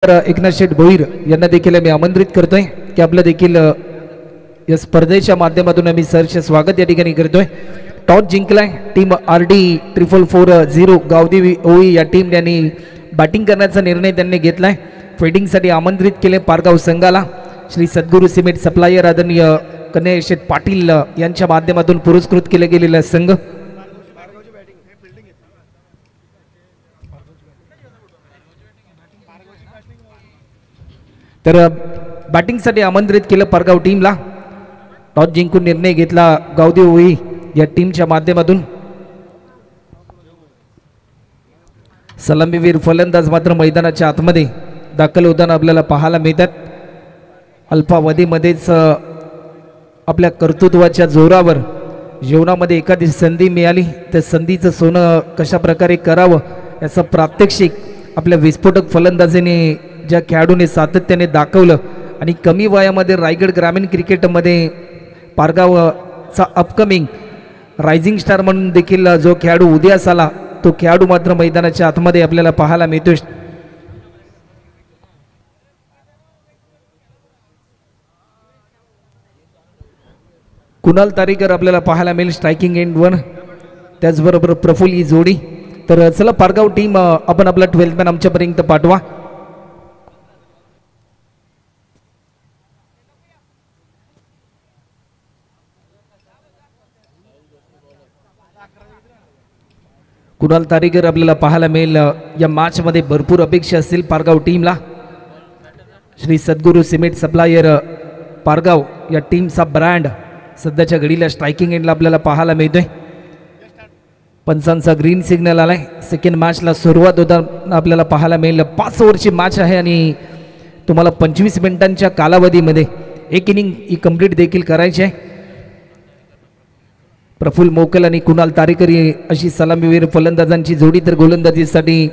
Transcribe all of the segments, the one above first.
तर एकनाथ शेठ भोईर यांना देखील मी आमंत्रित करतोय की आपलं देखील या स्पर्धेच्या माध्यमातून आम्ही सहर्ष स्वागत या ठिकाणी करतोय. टॉस जिंकलाय टीम RD 4440 गावदेवी ओळी या टीम यांनी बॅटिंग करण्याचा निर्णय त्यांनी घेतलाय. फिल्डिंगसाठी आमंत्रित केले पारगाव संघाला श्री सद्गुरू सिमेंट सप्लायर आदरणीय कन्हैया शेठ पाटील यांच्या माध्यमातून पुरस्कृत केले गेलेला संघ. तर बॅटिंगसाठी आमंत्रित केलं पारगाव टीमला. टॉस जिंकून निर्णय घेतला गावदेव ओळी या टीमच्या माध्यमातून. सलामीवीर फलंदाज मात्र मैदानाच्या आतमध्ये दाखल होताना आपल्याला पाहायला मिळतात. अल्पावधीमध्येच आपल्या कर्तृत्वाच्या जोरावर जीवनामध्ये एखादी संधी मिळाली त्या संधीचं सोनं कशा प्रकारे करावं याचं प्रात्यक्षिक आपल्या विस्फोटक फलंदाजीने ज्या खेळाडूने सातत्याने दाखवलं आणि कमी वयामध्ये रायगड ग्रामीण क्रिकेटमध्ये पारगावचा अपकमिंग रायझिंग स्टार म्हणून देखील जो खेळाडू उदयास आला तो खेळाडू मात्र मैदानाच्या आतमध्ये आपल्याला पाहायला मिळतोय. कुणाल तारीकर आपल्याला पाहायला मिळेल स्ट्रायकिंग एंड वन, त्याचबरोबर प्रफुल्ल ही जोडी. तर चला पारगाव टीम आपण आपला 12th मॅन आमच्यापर्यंत पाठवा. कुणाल तारीकर आपल्याला पाहायला मिळेल. या मॅचमध्ये भरपूर अपेक्षा असतील पारगाव टीमला. श्री सद्गुरू सिमेंट सप्लायर पारगाव या टीमचा ब्रँड सध्याच्या घडीला स्ट्रायकिंग एंडला आपल्याला पाहायला मिळतोय. पंचांचा ग्रीन सिग्नल आलाय. सेकंड मॅचला सुरुवात होताना आपल्याला पाहायला मिळेल. 5 ओव्हरची मॅच आहे आणि तुम्हाला 25 मिनिटांच्या कालावधीमध्ये एक इनिंग ही कंप्लीट देखील करायची आहे. प्रफुल्ल मोकल आणि कुणाल तारेकर अशी सलामीवीर फलंदाजांची जोडी. तर गोलंदाजीसाठी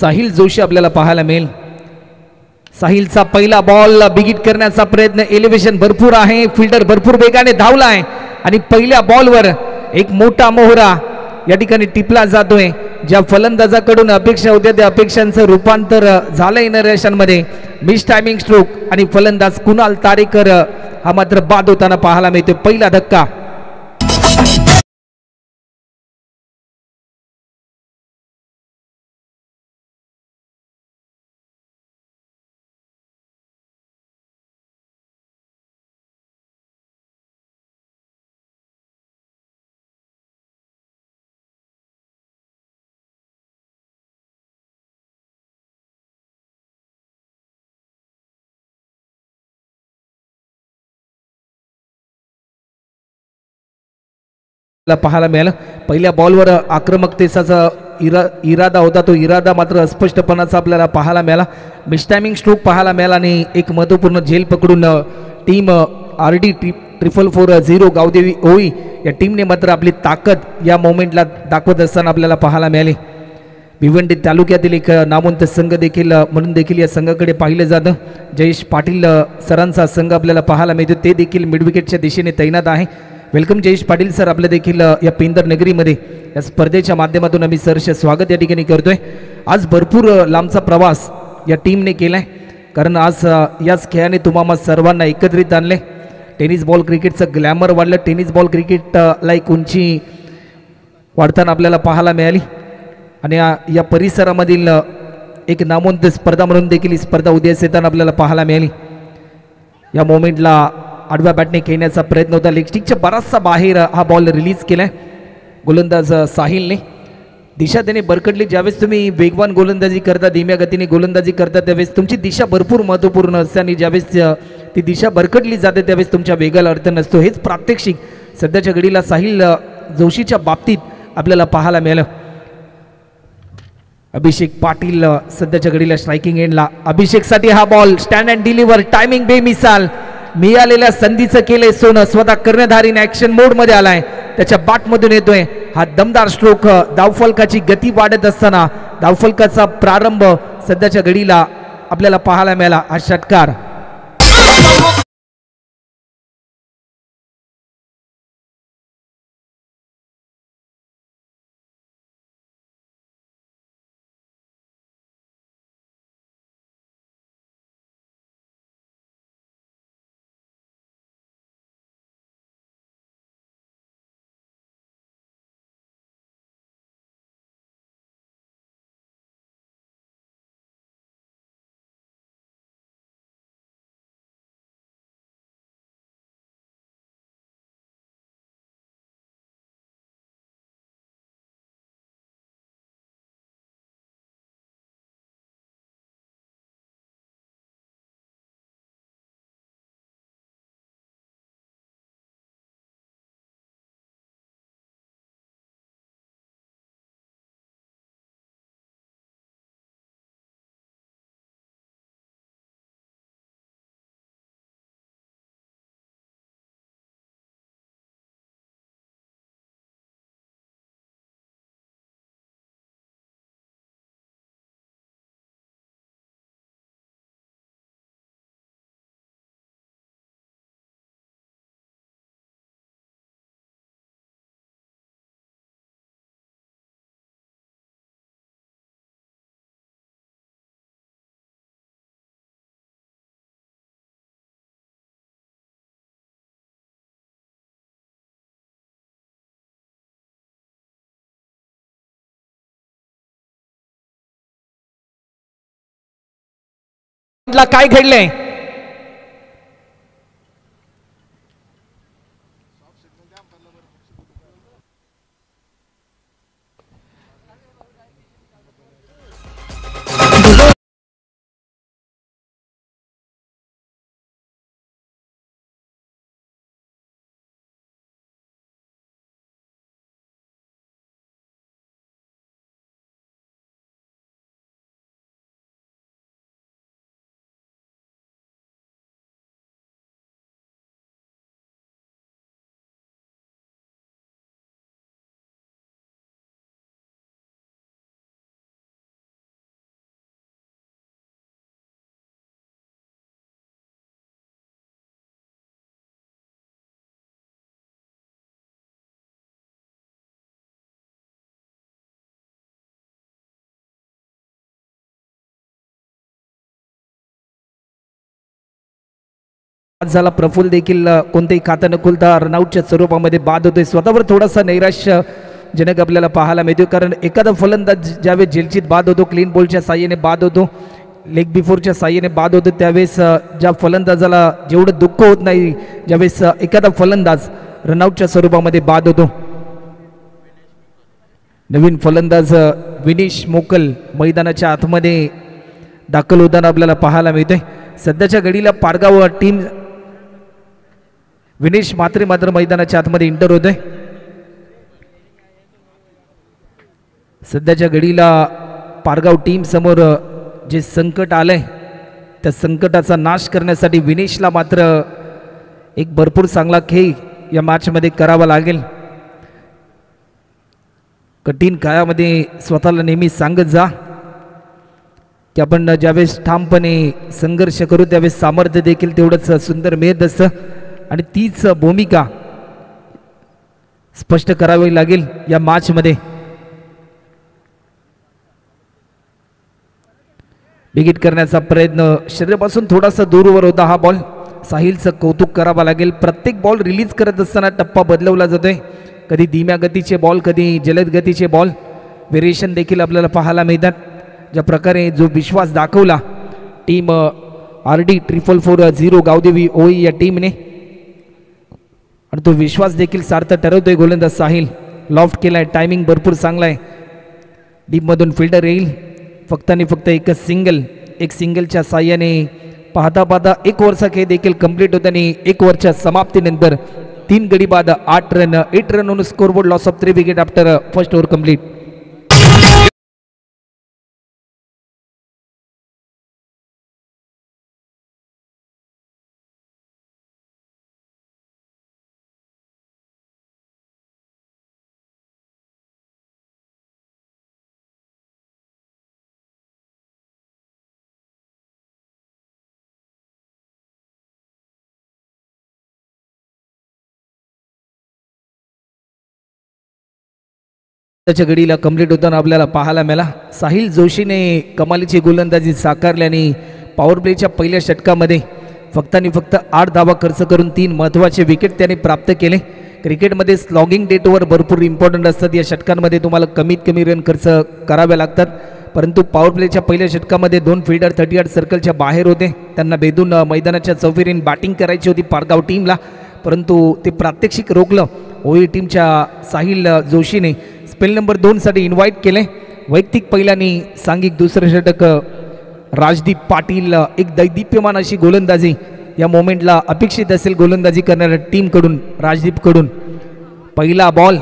साहिल जोशी आपल्याला पाहायला मिळेल. साहिलचा पहिला बॉल बिगिट करण्याचा प्रयत्न, एलिव्हेशन भरपूर आहे, फिल्डर भरपूर वेगाने धावलाय आणि पहिल्या बॉलवर एक मोठा मोहरा या ठिकाणी टिपला जातोय. ज्या फलंदाजाकडून अपेक्षा होत्या त्या अपेक्षांचं रूपांतर झालंय नरेशांमध्ये. मिस टायमिंग स्ट्रोक आणि फलंदाज कुणाल तारेकर हा मात्र बाद होताना पाहायला मिळतोय. पहिला धक्का. पाहायला मिळालं पहिल्या बॉलवर आक्रमकतेचा इरादा होता, तो इरादा मात्र अस्पष्टपणाचा आपल्याला पाहायला मिळाला. मिसटायमिंग स्ट्रोक पाहायला मिळाला आणि एक महत्त्वपूर्ण झेल पकडून टीम RD 4440 गावदेवी ओळी या टीमने मात्र आपली ताकद या मोमेंटला दाखवत असताना आपल्याला पाहायला मिळाली. भिवंडी तालुक्यातील एक नामवंत संघ देखील म्हणून देखील या संघाकडे पाहिलं जातं. जयेश पाटील सरांचा संघ आपल्याला पाहायला मिळतो. ते देखील मिडविकेटच्या दिशेने तैनात आहे. वेलकम जयेश पाटील सर, आपल्या देखील या पेंदर नगरीमध्ये या स्पर्धेच्या माध्यमातून आम्ही सहर्ष स्वागत या ठिकाणी करतोय. आज भरपूर लांबचा प्रवास या टीमने केलाय, कारण आज याच खेळाने तुम्हाला सर्वांना एकत्रित आणले. टेनिस बॉल क्रिकेटचं ग्लॅमर वाढलं. टेनिस बॉल क्रिकेटला एक उंची वाढताना आपल्याला पाहायला मिळाली आणि या परिसरामधील एक नामवंत स्पर्धा म्हणून देखील ही स्पर्धा उदयास येताना आपल्याला पाहायला मिळाली. या मोमेंटला आडव्या बॅटने खेळण्याचा प्रयत्न होता. लेगस्टिकच्या बराचसा बाहेर हा बॉल रिलीज केलाय गोलंदाज साहिलने. दिशा त्याने बरकटली. ज्यावेळेस तुम्ही वेगवान गोलंदाजी करता, धीम्या गतीने गोलंदाजी करता, त्यावेळेस तुमची दिशा भरपूर महत्त्वपूर्ण असते आणि ज्यावेळेस ती दिशा बरकटली जाते त्यावेळेस तुमच्या वेगाला अर्थ नसतो. हेच प्रात्यक्षिक सध्याच्या घडीला साहिल जोशीच्या बाबतीत आपल्याला पाहायला मिळालं. अभिषेक पाटील सध्याच्या घडीला स्ट्रायकिंग एंडला. अभिषेकसाठी हा ball stand and deliver, timing बेमिसाल. मिळालेल्या संधीचं केलंय सोनं. स्वतः कर्णधारीने ऍक्शन मोड मध्ये आलाय. त्याच्या बाटमधून येतोय हा दमदार स्ट्रोक. धावफलकाची गती वाढत असताना धावफलकाचा प्रारंभ सध्याच्या घडीला आपल्याला पाहायला मिळाला. हा षटकार काय घडलंय? झाला प्रफुल्ल देखील कोणतेही खाता न खोलता रनआउटच्या स्वरूपामध्ये बाद होतोय. स्वतःवर थोडासा नैराश्यजनक आपल्याला पाहायला मिळतो, कारण एखादा फलंदाज ज्यावेळेस जेलचीत बाद होतो, क्लीन बॉलच्या साह्याने बाद होतो, लेग बिफोरच्या साह्याने बाद होतो, त्यावेळेस ज्या फलंदाजाला जेवढं दुःख होत नाही ज्यावेळेस एखादा फलंदाज रनआउटच्या स्वरूपामध्ये बाद होतो. नवीन फलंदाज विनेश मोकल मैदानाच्या आतमध्ये दाखल होताना आपल्याला पाहायला मिळते. सध्याच्या घडीला पारगाव टीम विनेश मात्र मैदानाच्या आतमध्ये इंटर होते. सध्याच्या घडीला पारगाव टीम समोर जे संकट आलंय त्या संकटाचा नाश करण्यासाठी विनेशला मात्र एक भरपूर चांगला खेळ या मॅचमध्ये करावा लागेल. कठीण काळामध्ये स्वतःला नेहमी सांगत जा की आपण ज्यावेळेस ठामपणे संघर्ष करू त्यावेळेस सामर्थ्य देखील तेवढंच सुंदर मिळत असतं, आणि तीच भूमिका स्पष्ट करावी लागेल या मॅचमध्ये. बिगिट करण्याचा प्रयत्न शरीरापासून थोडासा दूरवर होता हा बॉल. साहिलचं कौतुक करावं लागेल. प्रत्येक बॉल रिलीज करत असताना टप्पा बदलवला जातोय, कधी धीम्या गतीचे बॉल, कधी जलद गतीचे बॉल. व्हेरिएशन देखील आपल्याला पाहायला मिळतात. ज्या प्रकारे जो विश्वास दाखवला टीम RD 444 गावदेवी ओई या टीमने, आणि तो विश्वास देखील सार्थ ठरवतोय गोलंदाज साहिल. लॉफ्ट केलाय, टायमिंग भरपूर चांगला आहे. डीपमधून फिल्डर येईल. फक्त आणि फक्त एकच एक सिंगलच्या साह्याने पाहता पाहता एक ओव्हरचा खेळ देखील कंप्लीट होत, आणि एक ओव्हरच्या समाप्तीनंतर 3 गडी बाद 8 run on scoreboard. Loss of 3 wicket after first over complete. त्याच्या घडीला कंप्लीट होताना आपल्याला पाहायला मिळाला साहिल जोशीने कमालीची गोलंदाजी साकारल्याने पॉवर प्लेच्या पहिल्या षटकामध्ये फक्त आणि फक्त 8 धावा खर्च करून 3 महत्त्वाचे विकेट त्याने प्राप्त केले. क्रिकेटमध्ये स्लॉगिंग डेटवर भरपूर इम्पॉर्टंट असतात. या षटकांमध्ये तुम्हाला कमीत कमी रन खर्च करावे लागतात, परंतु पॉवर प्लेच्या पहिल्या षटकामध्ये 2 फिल्डर 38 सर्कलच्या बाहेर होते. त्यांना बेधून मैदानाच्या चौफेरीने बॅटिंग करायची होती पारगाव टीमला, परंतु ते प्रात्यक्षिक रोखलं ओई टीमच्या साहिल जोशीने. स्पेल नंबर 2 साठी इन्व्हाइट केले. वैयक्तिक पहिल्याने सांघिक दुसरं षटक राजदीप पाटील. एक दैदिप्यमान अशी गोलंदाजी या मोमेंटला अपेक्षित असेल गोलंदाजी करणाऱ्या टीमकडून. राजदीपकडून पहिला बॉल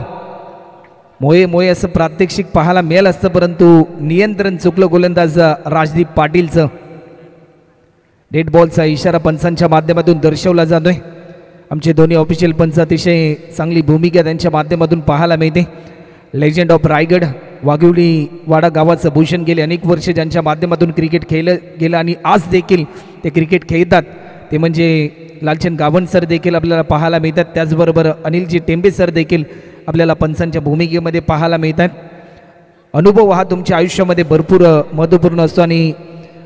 मोये असं प्रात्यक्षिक पाहायला मिळालं असतं, परंतु नियंत्रण चुकलं गोलंदाज राजदीप पाटीलचं. डेड बॉलचा इशारा पंचांच्या माध्यमातून दर्शवला जातोय. आमचे दोन्ही ऑफिशियल पंच अतिशय चांगली भूमिका त्यांच्या माध्यमातून पाहायला मिळते. लेजंड ऑफ रायगड वाघिवली वाडा गावाचं भूषण गेले अनेक वर्ष ज्यांच्या माध्यमातून क्रिकेट खेळलं गेलं आणि आज देखील ते क्रिकेट खेळतात ते म्हणजे लालचंद गावण सर देखील आपल्याला पाहायला मिळतात. त्याचबरोबर अनिलजी टेंबे सर देखील आपल्याला पंचांच्या भूमिकेमध्ये पाहायला मिळतात. अनुभव हा तुमच्या आयुष्यामध्ये भरपूर महत्त्वपूर्ण असतो आणि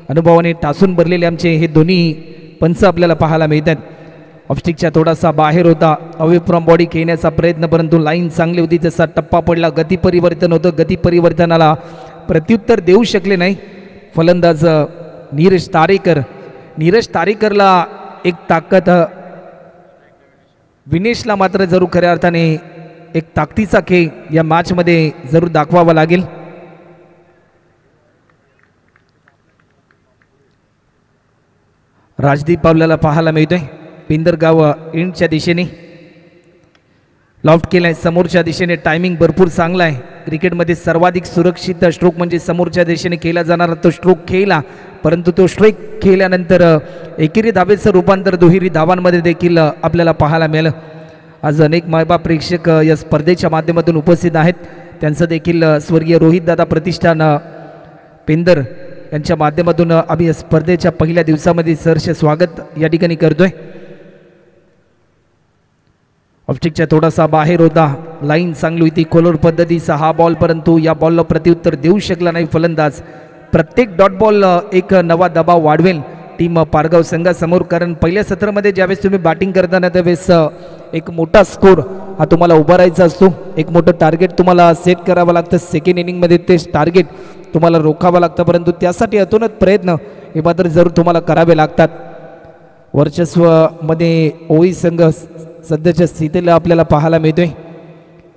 अनुभवाने टासून भरलेले आमचे हे दोन्ही पंच आपल्याला पाहायला मिळतात. ऑफस्टिकच्या थोडासा बाहेर होता, अवे फ्रॉम बॉडी खेळण्याचा प्रयत्न, परंतु लाईन चांगली होती. जसा टप्पा पडला गती परिवर्तन होतं, गती परिवर्तनाला प्रत्युत्तर देऊ शकले नाही फलंदाज नीरज तारेकर. नीरज तारेकरला एक ताकद, विनेशला मात्र जरूर खऱ्या अर्थाने एक ताकदीचा खेळ या मॅचमध्ये जरूर दाखवावा लागेल. राजदीप आपल्याला पाहायला मिळतोय पिंदरगाव एंडच्या दिशेने लॉफ्ट केलाय, समोरच्या दिशेने टायमिंग भरपूर चांगला आहे. क्रिकेटमध्ये सर्वाधिक सुरक्षित स्ट्रोक म्हणजे समोरच्या दिशेने केला जाणारा तो स्ट्रोक खेळला, परंतु तो स्ट्रोक खेळल्यानंतर एकेरी धावेचं रूपांतर दुहेरी धावांमध्ये देखील आपल्याला पाहायला मिळालं. आज अनेक मायबाप प्रेक्षक या स्पर्धेच्या माध्यमातून उपस्थित आहेत. त्यांचं देखील स्वर्गीय रोहितदादा प्रतिष्ठान पेंदर यांच्या माध्यमातून आम्ही या स्पर्धेच्या पहिल्या दिवसामध्ये सहर्ष स्वागत या ठिकाणी करतोय. ऑब्स्टिकच्या थोडासा बाहेर होता, लाईन चांगली होती, खोलवर पद्धतीचा हा बॉल, परंतु या बॉलला प्रत्युत्तर देऊ शकला नाही फलंदाज. प्रत्येक डॉट बॉल एक नवा दबाव वाढवेल टीम पारगाव संघासमोर, कारण पहिल्या सत्रामध्ये ज्यावेळेस तुम्ही बॅटिंग करताना त्यावेळेस एक मोठा स्कोर हा तुम्हाला उभा राहायचा असतो, एक मोठं टार्गेट तुम्हाला सेट करावं लागतं. सेकंड इनिंगमध्ये ते टार्गेट तुम्हाला रोखावं लागतं, परंतु त्यासाठी अतोनात प्रयत्न हे मात्र जरूर तुम्हाला करावे लागतात. वर्चस्वमध्ये ओई संघ सध्याच्या स्थितीला आपल्याला पाहायला मिळतोय,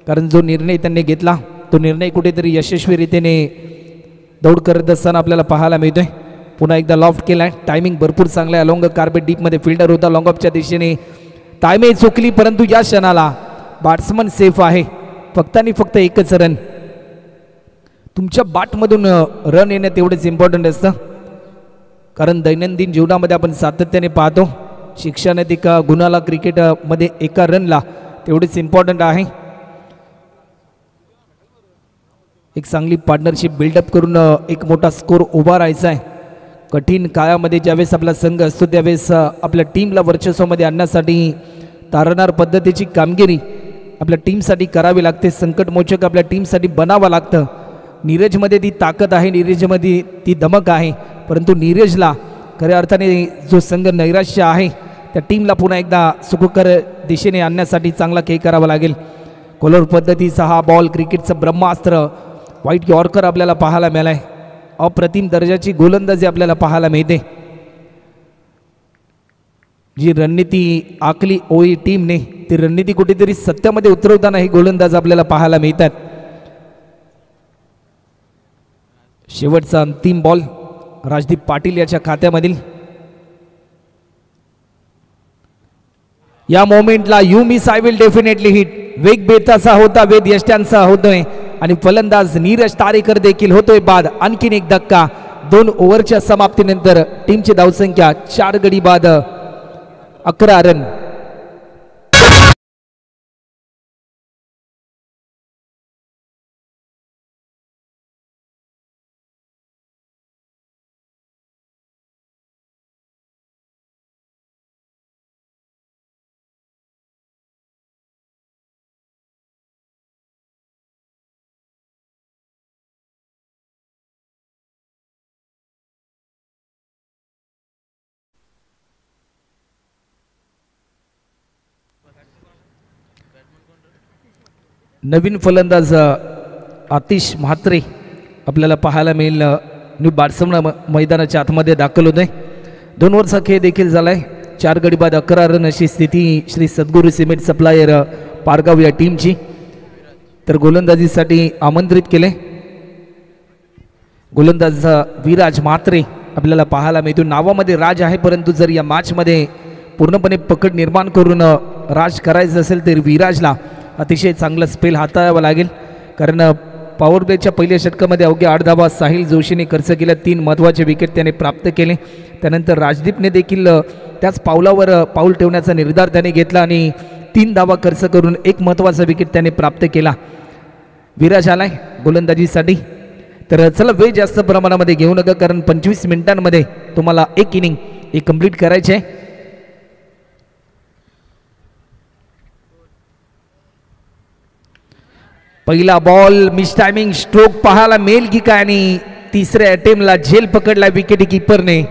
कारण जो निर्णय त्यांनी घेतला तो निर्णय कुठेतरी यशस्वीरित्याने दौड करत असताना आपल्याला पाहायला मिळतोय. पुन्हा एकदा लॉफ्ट केलाय, टायमिंग भरपूर चांगला आहे. लॉंग कार्पेट डीपमध्ये फिल्डर होता, लॉंग ऑफच्या दिशेने टायमिंग चुकली, परंतु या क्षणाला बॅट्समन सेफ आहे. फक्त आणि फक्त एकच रन, तुमच्या बॅटमधून रन येणं तेवढंच इम्पॉर्टंट असतं, कारण दैनंदिन जीवनामध्ये आपण सातत्याने पाहतो शिक्षण एका गुणाला क्रिकेटमध्ये एका रनला तेवढेच इम्पॉर्टंट आहे. एक चांगली पार्टनरशिप बिल्डअप करून एक मोठा स्कोर उभा राहायचा आहे. कठीण काळामध्ये ज्यावेळेस आपला संघ असतो त्यावेळेस आपल्या टीमला वर्चस्वामध्ये आणण्यासाठी तारणार पद्धतीची कामगिरी आपल्या टीमसाठी करावी लागते. संकटमोचक आपल्या टीमसाठी बनावं लागतं. नीरजमध्ये ती ताकद आहे, नीरजमध्ये ती धमक आहे, परंतु नीरजला खऱ्या अर्थाने जो संघ नैराश्य आहे त्या टीमला पुन्हा एकदा सुखकर दिशेने आणण्यासाठी चांगला खेळ करावा लागेल. कोलर पद्धतीचा हा बॉल, क्रिकेटचं ब्रह्मास्त्र, व्हाईट यॉर्कर आपल्याला पाहायला मिळालाय. अप्रतिम दर्जाची गोलंदाजी आपल्याला पाहायला मिळते. जी रणनीती आखली ओई टीमने ती रणनीती कुठेतरी सत्यामध्ये उतरवताना ही गोलंदाज आपल्याला पाहायला मिळतात. शेवटचा अंतिम बॉल राजदीप पाटील याच्या खात्यामधील. या मोमेंटला you miss I will definitely hit, वेग बेताचा होता, वेद यष्ट्यांचा होतोय आणि फलंदाज नीरज तारेकर देखील होतोय बाद. आणखीन एक धक्का. 2 ओव्हरच्या समाप्तीनंतर टीमची धावसंख्या 4 गडी बाद 11 रन. नवीन फलंदाज आतिश म्हात्रे आपल्याला पाहायला मिळेल. न्यू बार्समना मैदानाच्या आतमध्ये दाखल होत आहे. 2 ओव्हरचा खेळ देखील झाला आहे. 4 गडी बाद 11 रन अशी स्थिती श्री सद्गुरू सिमेंट सप्लायर पारगाव या टीमची. तर गोलंदाजीसाठी आमंत्रित केले गोलंदाज विराज म्हात्रे आपल्याला पाहायला मिळतो. नावामध्ये राज आहे, परंतु जर या मॅचमध्ये पूर्णपणे पकड निर्माण करून राज करायचं असेल तर विराजला अतिशय चांगला स्पेल हाताळावा लागेल, कारण पॉवर प्लेच्या पहिल्या षटकामध्ये अवघ्या 8 धावा साहिल जोशीने खर्च केल्या. 3 महत्त्वाचे विकेट त्याने प्राप्त केले. त्यानंतर राजदीपने देखील त्याच पावलावर पाऊल ठेवण्याचा निर्धार त्याने घेतला आणि 3 धावा खर्च करून एक महत्त्वाचा विकेट त्याने प्राप्त केला. विराज आलाय गोलंदाजीसाठी. तर चला वेळ जास्त प्रमाणामध्ये घेऊ नका, कारण 25 मिनिटांमध्ये तुम्हाला एक इनिंग हे कंप्लीट करायचे आहे. पहिला बॉल मिस टायमिंग स्ट्रोक पाहायला मिळेल की काय, आणि तिसऱ्या अटेम्प्टला झेल पकडला विकेट कीपरने.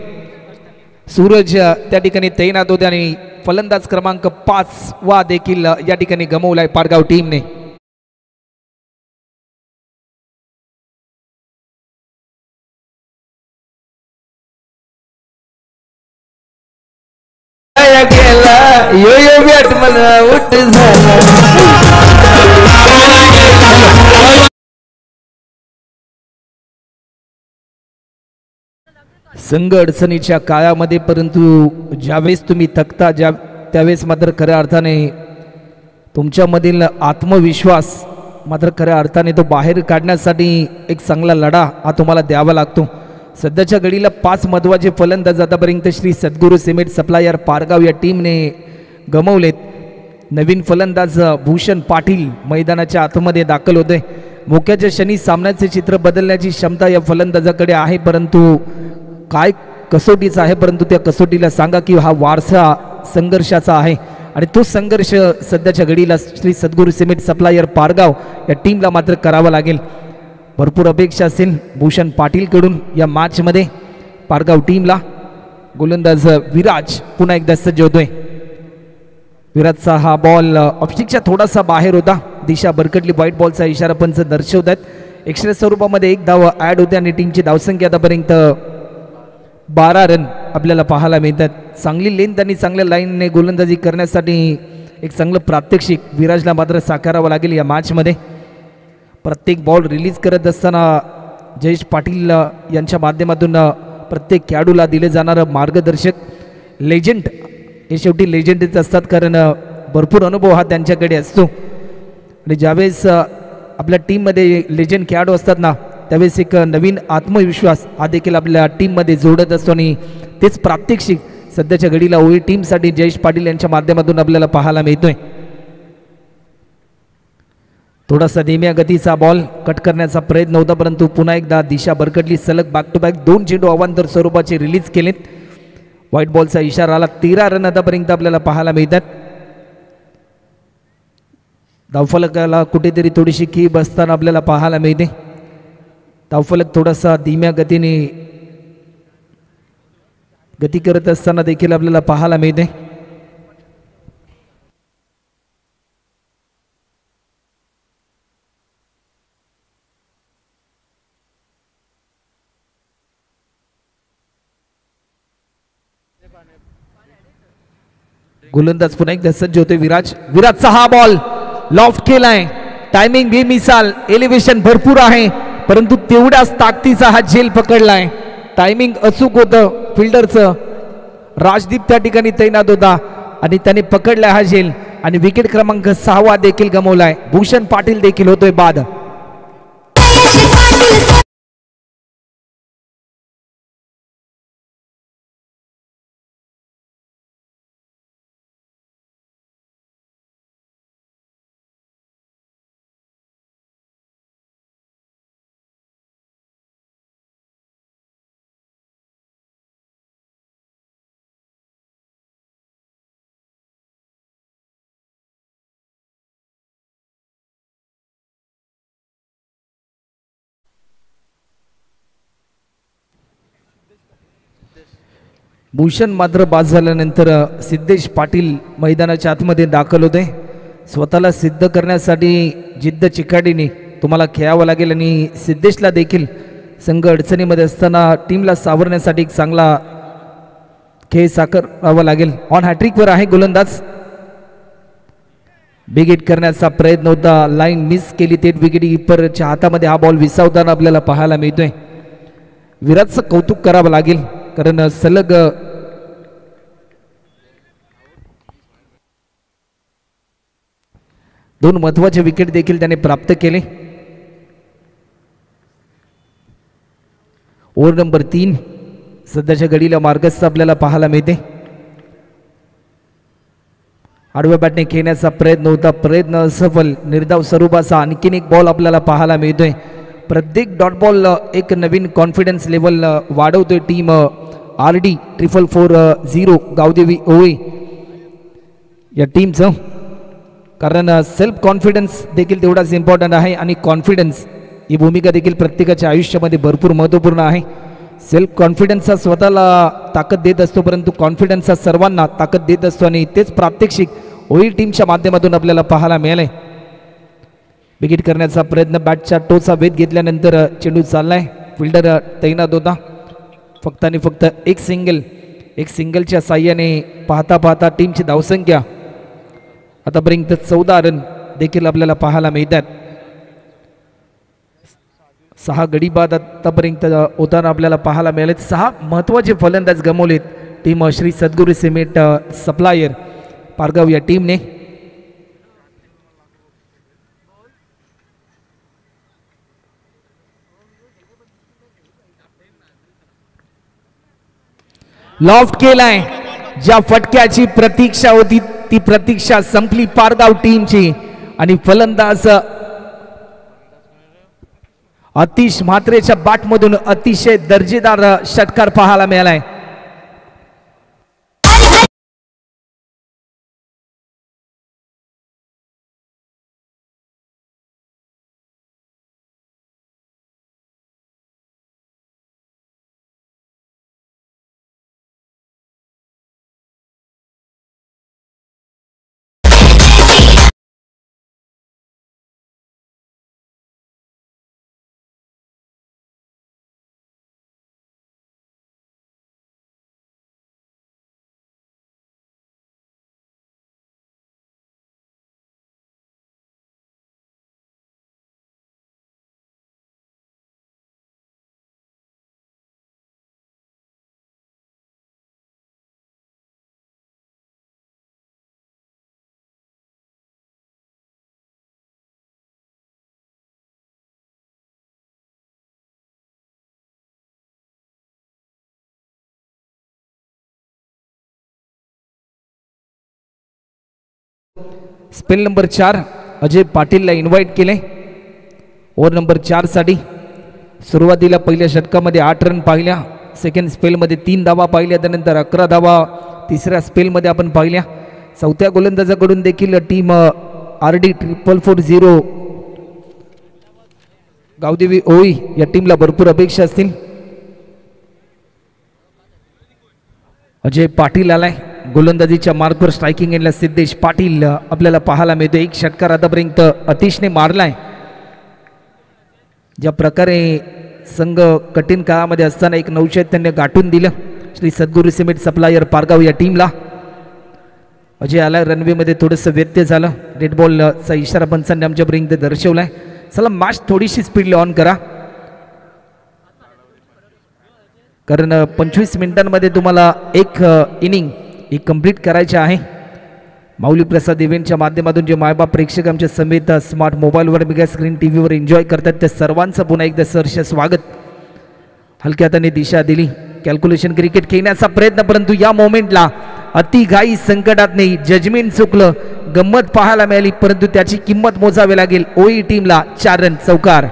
सूरज त्या ठिकाणी तैनात होते आणि फलंदाज क्रमांक 5 वा देखील या ठिकाणी गमावलाय पारगाव टीमने. यो यो बॅट मला उठ झाला. संघ अडचणीच्या काळामध्ये परंतु ज्यावेळेस तुम्ही थकता त्यावेळेस मात्र खऱ्या अर्थाने तुमच्यामधील आत्मविश्वास मात्र खऱ्या अर्थाने तो बाहेर काढण्यासाठी एक चांगला लढा हा तुम्हाला द्यावा लागतो. सध्याच्या घडीला 5 महत्त्वाचे फलंदाज आतापर्यंत श्री सद्गुरू सिमेंट सप्लायर पारगाव या टीमने गमावलेत. नवीन फलंदाज भूषण पाटील मैदानाच्या आतमध्ये दाखल होते. मोक्याच्या क्षणी सामन्याचे चित्र बदलण्याची क्षमता या फलंदाजाकडे आहे, परंतु काय कसोटीचा आहे, परंतु त्या कसोटीला सांगा की हा वारसा संघर्षाचा आहे आणि तो संघर्ष सध्याच्या घडीला श्री सद्गुरू सिमेंट सप्लायर पारगाव या टीमला मात्र करावा लागेल. भरपूर अपेक्षा असेल भूषण पाटीलकडून या मॅचमध्ये पारगाव टीमला. गोलंदाज विराज पुन्हा एकदा सज्ज होतोय. विराजचा हा बॉल ऑफस्टिकच्या थोडासा बाहेर होता. दिशा भरकटली. व्हाईट बॉलचा इशारा पंच दर्शवत आहेत. एक्स्ट्रा स्वरूपामध्ये 1 धाव ॲड होते आणि टीमची धावसंख्या आतापर्यंत 12 रन आपल्याला पाहायला मिळतात. चांगली लेंथ आणि चांगल्या लाईनने गोलंदाजी करण्यासाठी एक चांगलं प्रात्यक्षिक विराजला मात्र साकारावं लागेल या मॅचमध्ये. प्रत्येक बॉल रिलीज करत असताना जयेश पाटील यांच्या माध्यमातून प्रत्येक खेळाडूला दिले जाणारं मार्गदर्शक लेजंड हे शेवटी लेजंडच असतात, कारण भरपूर अनुभव हा त्यांच्याकडे असतो आणि ज्यावेळेस आपल्या टीममध्ये लेजंड खेळाडू असतात ना त्यावेळेस एक नवीन आत्मविश्वास हा देखील आपल्या टीममध्ये जोडत असतो आणि तेच प्रात्यक्षिक सध्याच्या घडीला ओळी टीमसाठी जयेश पाटील यांच्या माध्यमातून आपल्याला पाहायला मिळतोय. थोडासा धीम्या गतीचा बॉल कट करण्याचा प्रयत्न होता, परंतु पुन्हा एकदा दिशा भरकटली. सलग बॅक टू बॅक 2 चेंडू अवांतर स्वरूपाचे रिलीज केलेत. व्हाईट बॉलचा इशारा आला. 13 रन आतापर्यंत आपल्याला पाहायला मिळतात. धावफलकाला कुठेतरी थोडीशी की बसताना आपल्याला पाहायला मिळते. धावफलक थोडासा धीम्या गतीने गती करत असताना देखील आपल्याला पाहायला मिळते. गोलंदाज पुन्हा एकदा सज्ज होते. विराजचा हा बॉल लॉफ्ट केलाय. टायमिंग बी मिसाल. एलिव्हेशन भरपूर आहे, परंतु तेवढ्याच ताकदीचा हा झेल पकडलाय. टायमिंग अचूक होतं फिल्डरचं. राजदीप त्या ठिकाणी तैनात होता आणि त्याने पकडलाय हा झेल आणि विकेट क्रमांक 6 देखील गमावलाय. भूषण पाटील देखील होतोय बाद. भूषण मात्र बाद झाल्यानंतर सिद्धेश पाटील मैदानाच्या आतमध्ये दाखल होते. स्वतःला सिद्ध करण्यासाठी जिद्द चिकाटीने तुम्हाला खेळावं लागेल आणि सिद्धेशला देखील संघ अडचणीमध्ये असताना टीमला सावरण्यासाठी एक चांगला खेळ साकारावा लागेल. ऑन हॅट्रिकवर आहे गोलंदाज. बिग हिट करण्याचा प्रयत्न होता, लाईन मिस केली. थेट विकेट कीपरच्या हातामध्ये हा बॉल विसावताना आपल्याला पाहायला मिळतोय. विराटचं कौतुक करावं लागेल, कारण सलग 2 महत्त्वाचे विकेट देखील त्याने प्राप्त केले. ओव्हर नंबर 3 सध्याच्या घडीला मार्गस्थ आपल्याला पाहायला मिळते. आडव्या बॅटने खेळण्याचा प्रयत्न होता, प्रयत्न असफल. निर्धाव स्वरूपाचा आणखीन एक बॉल आपल्याला पाहायला मिळतोय. प्रत्येक डॉट बॉल एक नवीन कॉन्फिडन्स लेवल वाढवतोय टीम RD 4440 गावदेवी ओळे या टीमचं, कारण सेल्फ कॉन्फिडन्स देखील तेवढाच इम्पॉर्टंट आहे आणि कॉन्फिडन्स ही भूमिका देखील प्रत्येकाच्या आयुष्यामध्ये भरपूर महत्त्वपूर्ण आहे. सेल्फ कॉन्फिडन्स हा स्वतःला ताकद देत असतो, परंतु कॉन्फिडन्स हा सर्वांना ताकद देत असतो आणि तेच प्रात्यक्षिक ओळी टीमच्या माध्यमातून आपल्याला पाहायला मिळालंय. विकेट करण्याचा प्रयत्न, बॅटच्या टोचा वेध घेतल्यानंतर चेंडू चाललाय. फिल्डर तैनात होता. फक्त आणि फक्त एक सिंगल एक सिंगलच्या साह्याने पाहता पाहता टीमची धावसंख्या आतापर्यंत 14 रन देखील आपल्याला पाहायला मिळतात. 6 गडी बाद आतापर्यंत होताना आपल्याला पाहायला मिळाले. 6 महत्त्वाचे फलंदाज गमावलेत टीम श्री सद्गुरू सिमेंट सप्लायर पारगाव या टीमने. लॉफ्ट केलाय. ज्या फटक्याची प्रतीक्षा होती ती प्रतीक्षा संपली पारगाव टीमची आणि फलंदाज अतिश म्हात्रेच्या बॅटमधून अतिशय दर्जेदार षटकार पाहायला मिळालाय. स्पेल नंबर 4 अजय पाटीलला इन्व्हाइट केले ओव्हर नंबर 4 साठी. सुरुवातीला पहिल्या षटकामध्ये 8 रन पाहिल्या. सेकंड स्पेलमध्ये 3 धावा पाहिल्या. त्यानंतर 11 धावा तिसऱ्या स्पेलमध्ये आपण पाहिल्या. चौथ्या गोलंदाजाकडून देखील टीम RD 4440 गावदेवी ओळी या टीमला भरपूर अपेक्षा असतील. अजय पाटील आलाय. गोलंदाजीच्या मार्कवर स्ट्रायकिंग एंडला सिद्धेश पाटील आपल्याला पाहायला मिळतो. एक षटकार आतापर्यंत अतिशने मारलाय. ज्या प्रकारे संघ कठीण काळामध्ये असताना एक नवचैतन्य गाठून दिलं श्री सद्गुरू सिमेंट सप्लायर पारगाव या टीमला. अजय आलाय. रनवेमध्ये थोडंसं व्यत्यय झालं. रेड बॉलचा इशारा पंचांनी आमच्यापर्यंत दर्शवलाय. चला मॅच थोडीशी स्पीडली ऑन करा कारण 25 मिनिटांमध्ये तुम्हाला एक इनिंग ही कंप्लीट करायची आहे. माऊली प्रसाद इव्हेंटच्या माध्यमातून जे मायबाप प्रेक्षक आमच्या समेत स्मार्ट मोबाईलवर बिगा स्क्रीन टीव्हीवर एन्जॉय करतात त्या सर्वांचं पुन्हा एकदा सहर्ष स्वागत. हलक्या हाताने दिशा दिली. कॅल्क्युलेशन क्रिकेट खेळण्याचा प्रयत्न परंतु या मोमेंटला अतिघाई संकटात नाही. जजमेंट चुकलं. गंमत पाहायला मिळाली परंतु त्याची किंमत मोजावी लागेल. ओई टीमला 4 रन चौकार.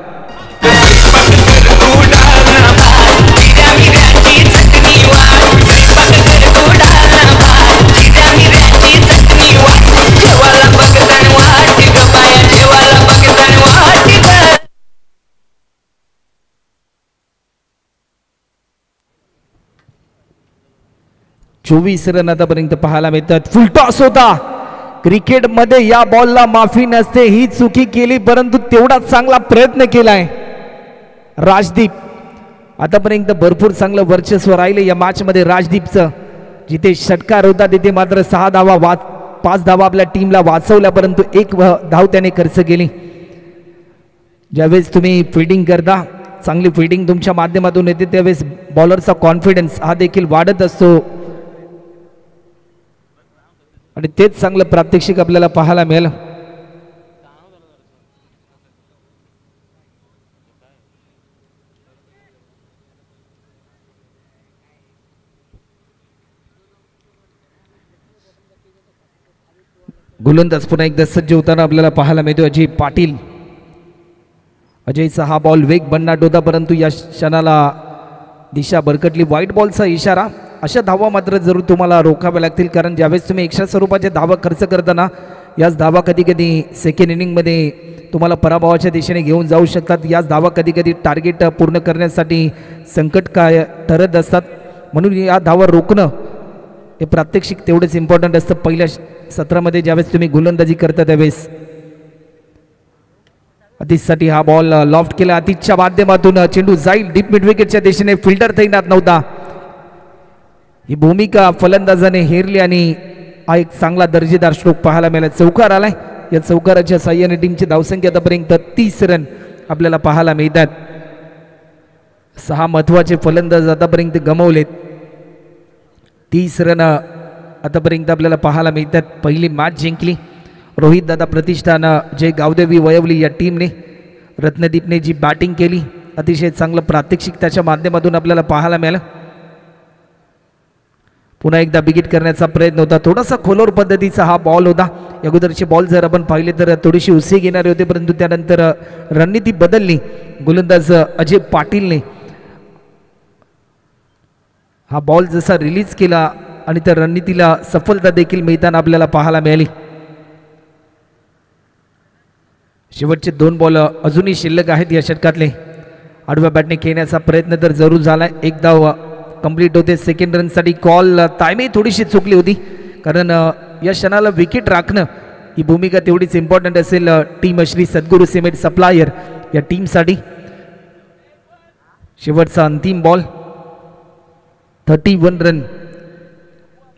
चोवीस रन आतापर्यंत पाहायला मिळतात. फुल टॉस होता. क्रिकेटमध्ये या बॉलला माफी नसते. ही चुकी केली परंतु तेवढा चांगला प्रयत्न केलाय राजदीप. आतापर्यंत भरपूर चांगलं वर्चस्व राहिले या मॅच मध्ये राजदीपचं. जिथे षटकार होता तिथे मात्र 6 धावा 5 धावा आपल्या टीमला वाचवल्या परंतु 1 धाव त्याने खर्च केली. ज्यावेळेस तुम्ही फिल्डिंग करता चांगली फिल्डिंग तुमच्या माध्यमातून येते त्यावेळेस बॉलरचा कॉन्फिडन्स हा देखील वाढत असतो आणि तेच चांगलं प्रात्यक्षिक आपल्याला पाहायला मिळालं. गोलंदाज पुन्हा एकदा सज्ज होताना आपल्याला पाहायला मिळतो अजय पाटील. अजयचा हा बॉल वेग भन्नाट होता परंतु या क्षणाला दिशा भरकटली. व्हाईट बॉलचा इशारा. अशा धावा मात्र जरूर तुम्हाला रोखाव्या लागतील कारण ज्यावेळेस तुम्ही एक्स्ट्रा स्वरूपाचे धावा खर्च करताना याच धावा कधी कधी सेकंड इनिंगमध्ये तुम्हाला पराभवाच्या दिशेने घेऊन जाऊ शकतात. याच धावा कधी कधी टार्गेट पूर्ण करण्यासाठी संकट काय ठरत असतात. म्हणून या धावा रोखणं हे प्रात्यक्षिक तेवढंच इम्पॉर्टंट असतं. पहिल्या सत्रामध्ये ज्यावेळेस तुम्ही गोलंदाजी करता त्यावेळेस अतिशसाठी हा बॉल लॉफ्ट केला. अतिशच्या माध्यमातून चेंडू जाईल डीप मिड विकेटच्या दिशेने. फिल्डर तैनात नव्हता. ही भूमिका फलंदाजाने हेरली आणि हा एक चांगला दर्जेदार स्ट्रोक पाहायला मिळाला. चौकार आलाय. या चौकाराच्या साह्याने टीमची धावसंख्या आतापर्यंत 30 रन आपल्याला पाहायला मिळतात. 6 महत्वाचे फलंदाज आतापर्यंत गमावलेत. 30 रन आतापर्यंत आपल्याला पाहायला मिळतात. पहिली मॅच जिंकली रोहित दादा प्रतिष्ठान जय गावदेवी वयवली या टीमने. रत्नदीपने जी बॅटिंग केली अतिशय चांगलं प्रात्यक्षिक त्याच्या माध्यमातून आपल्याला पाहायला मिळालं. पुन्हा एकदा बिगिट करण्याचा प्रयत्न होता. थोडासा खोलवर पद्धतीचा हा बॉल होता. अगोदरचे बॉल जर आपण पाहिले तर थोडीशी उसळी घेणारे होते, परंतु त्यानंतर रणनीती बदलली. गोलंदाज अजय पाटीलने हा बॉल जसा रिलीज केला आणि त्या रणनीतीला सफलता देखील मिळताना आपल्याला पाहायला मिळाली. शेवटचे 2 बॉल अजूनही शिल्लक आहेत या षटकातले. आडव्या बॅटने खेळण्याचा प्रयत्न तर जरूर झाला. एक धाव कंप्लीट होते. सेकंड रनसाठी कॉल टायमिंग थोडीशी चुकली होती, कारण या क्षणाला विकेट राखणं ही भूमिका तेवढीच इम्पॉर्टंट असेल टीम श्री सद्गुरू सिमेंट सप्लायर या टीमसाठी. शेवटचा अंतिम बॉल 31 रन.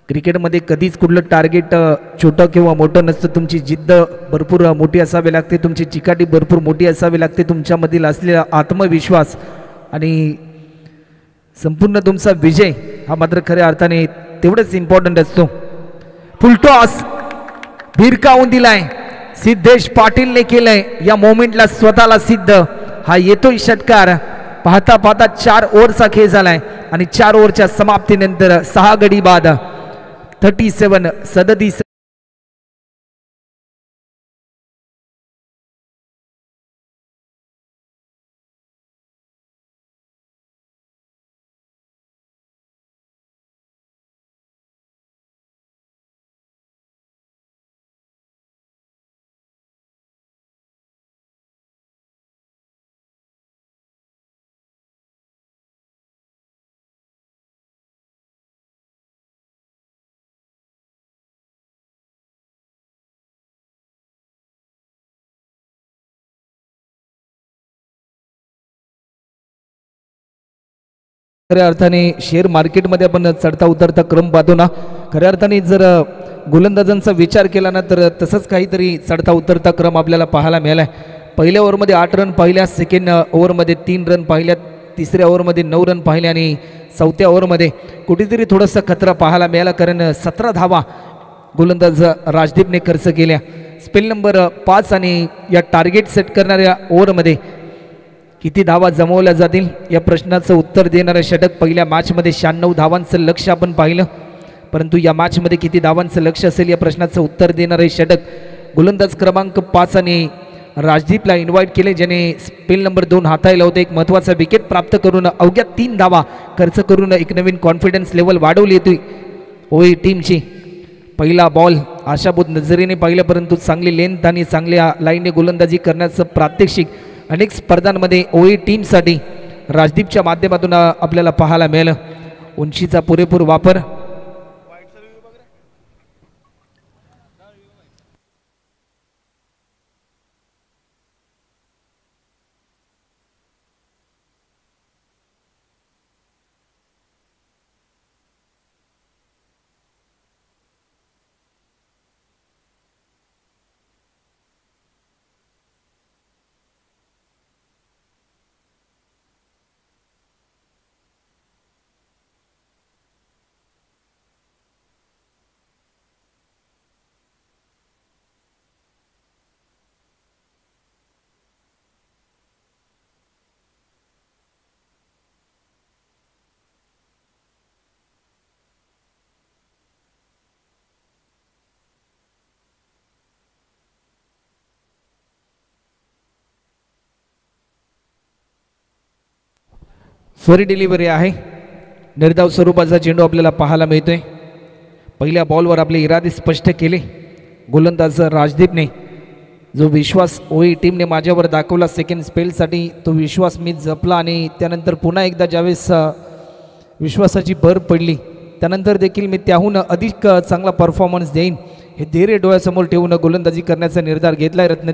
क्रिकेटमध्ये कधीच कुठलं टार्गेट छोटं किंवा मोठं नसतं. तुमची जिद्द भरपूर मोठी असावी लागते, तुमची चिकाटी भरपूर मोठी असावी लागते, तुमच्यामधील असलेला आत्मविश्वास आणि संपूर्ण तुमचा विजय हा मात्र खऱ्या अर्थाने तेवढंच इम्पॉर्टंट असतो. फुलटॉस भिरकावून दिलाय. सिद्धेश पाटीलने केलंय या मोमेंटला स्वतःला सिद्ध. हा येतोय षटकार. पाहता पाहता 4 ओव्हरचा खेळ झालाय आणि 4 ओव्हरच्या समाप्तीनंतर 6 गडी बाद 37. खऱ्या अर्थाने शेअर मार्केटमध्ये आपण चढता उतरता क्रम पाहतो ना. खऱ्या अर्थाने जर गोलंदाजांचा विचार केला ना तर तसंच काहीतरी चढता उतरता क्रम आपल्याला पाहायला मिळाला आहे. पहिल्या ओव्हरमध्ये 8 रन पाहिल्या, सेकंड ओव्हरमध्ये 3 रन पाहिल्या, तिसऱ्या ओव्हरमध्ये 9 रन पाहिले आणि चौथ्या ओव्हरमध्ये कुठेतरी थोडासा खतरा पाहायला मिळाला, कारण 17 धावा गोलंदाज राजदीपने खर्च केल्या. स्पेल नंबर 5 आणि या टार्गेट सेट करणाऱ्या ओव्हरमध्ये किती धावा जमवल्या जातील या प्रश्नाचं उत्तर देणारं षटक. पहिल्या मॅचमध्ये 96 धावांचं लक्ष आपण पाहिलं, परंतु या मॅचमध्ये किती धावांचं लक्ष असेल या प्रश्नाचं उत्तर देणारे षटक. गोलंदाज क्रमांक 5 आणि राजदीपला इन्व्हाइट केले, ज्याने स्पेल नंबर 2 हाताळला होता. एक महत्त्वाचा विकेट प्राप्त करून अवघ्या 3 धावा खर्च करून एक नवीन कॉन्फिडन्स लेवल वाढवली होती ओई टीमची. पहिला बॉल आशाभूत नजरेने पाहिलं, परंतु चांगली लेंथ आणि चांगल्या लाईनने गोलंदाजी करण्याचं प्रात्यक्षिक अनेक स्पर्धांमध्ये ओई टीमसाठी राजदीपच्या माध्यमातून आपल्याला पाहायला मिळालं. उंचीचा पुरेपूर वापर, फरी डिलिव्हरी आहे. निर्धाव स्वरूपाचा चेंडू आपल्याला पाहायला मिळतोय. पहिल्या बॉलवर आपले इरादे स्पष्ट केले गोलंदाज राजदीपने. जो विश्वास ओई टीमने माझ्यावर दाखवला सेकंड स्पेलसाठी, तो विश्वास मी जपला आणि त्यानंतर पुन्हा एकदा ज्यावेळेस विश्वासाची भर पडली त्यानंतर देखील मी त्याहून अधिक चांगला परफॉर्मन्स देईन हे धैर्य डोळ्यासमोर ठेवून गोलंदाजी करण्याचा निर्धार घेतला आहे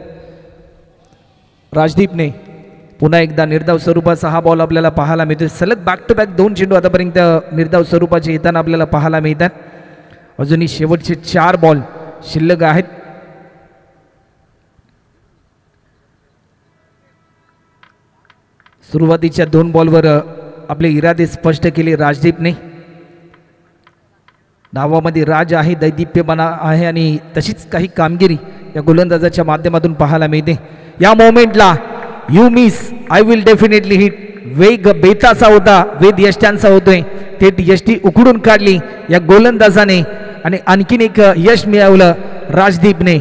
राजदीपने. पुन्हा एकदा निर्धाव स्वरूपाचा हा बॉल आपल्याला पाहायला मिळतो. सलग बॅक टू बॅक 2 चेंडू आतापर्यंत निर्धाव स्वरूपाचे येताना आपल्याला पाहायला मिळतात. अजूनही शेवटचे 4 बॉल शिल्लक आहेत. सुरुवातीच्या 2 बॉलवर आपले इरादे स्पष्ट केले राजदीपने. नावामध्ये राज आहे, दैदिप्यपणा आहे आणि तशीच काही कामगिरी या गोलंदाजाच्या माध्यमातून पाहायला मिळते. या मोमेंटला you miss I will definitely hit वेग बेताचा होता, वेद यष्ट्यांचा होतोय. थेट यष्टी उकडून काढली या गोलंदाजाने आणि आणखीन एक यश मिळवलं राजदीपने.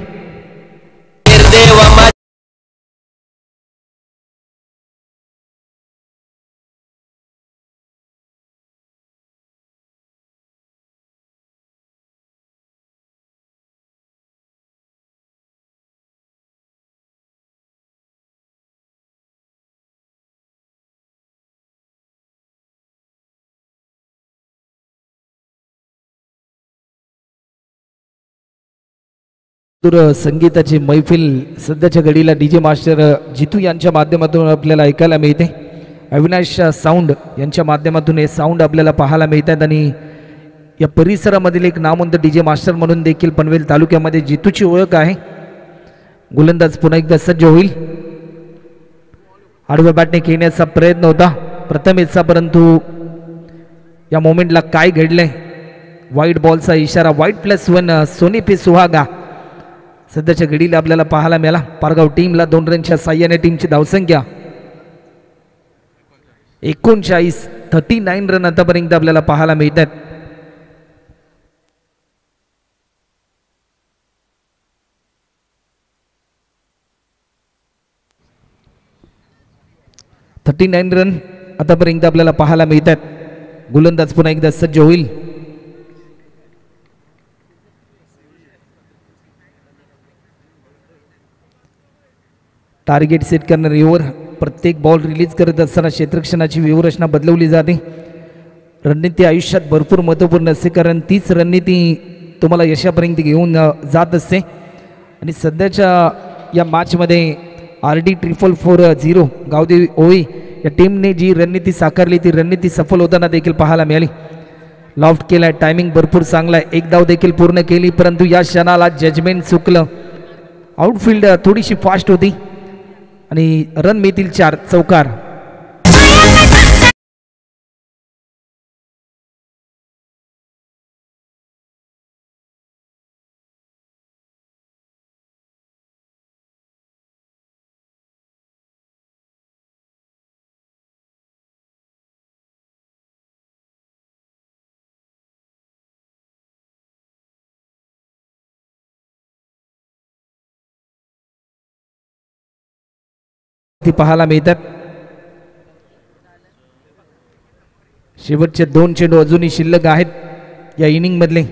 संगीताची मैफिल सध्याच्या घडीला डीजे मास्टर जितू यांच्या माध्यमातून आपल्याला ऐकायला मिळते. अविनाश साऊंड यांच्या माध्यमातून हे साऊंड आपल्याला पाहायला मिळतात आणि या परिसरामधील एक नामवंत डीजे मास्टर म्हणून देखील पनवेल तालुक्यामध्ये जितूची ओळख आहे. गोलंदाज पुन्हा एकदा सज्ज होईल. आडव्या बॅटने खेळण्याचा प्रयत्न होता प्रथमेशचा, परंतु या मोमेंटला काय घडलंय, वाईट बॉलचा इशारा. वाईट +1 सोनी पे सुहागा सध्याच्या घडीला आपल्याला पाहायला मिळाला. पारगाव टीमला 2 रनच्या साह्याने टीमची धावसंख्या 39 रन आतापर्यंत आपल्याला पाहायला मिळतात. रन आतापर्यंत आपल्याला पाहायला मिळतात. गोलंदाज पुन्हा एकदा सज्ज होईल. टार्गेट सेट करणारी ओव्हर, प्रत्येक बॉल रिलीज करत असताना क्षेत्ररक्षणाची व्यूहरचना बदलवली जाते. रणनीती आयुष्यात भरपूर महत्त्वपूर्ण असते, कारण तीच रणनीती तुम्हाला यशापर्यंत घेऊन जात असते. आणि सध्याच्या या मॅचमध्ये RD 444 गावदेवी ओळी या टीमने जी रणनीती साकारली ती रणनीती सफल होताना देखील पाहायला मिळाली. लॉफ्ट केलाय, टायमिंग भरपूर चांगला आहे, 1 धाव देखील पूर्ण केली, परंतु या क्षणाला जजमेंट चुकलं. आउटफील्ड थोडीशी फास्ट होती आणि रन मिळतील 4 चौकार. ती पाहायला मिळतात. शेवटचे 2 चेंडू अजूनही शिल्लक आहेत या इनिंग मधले.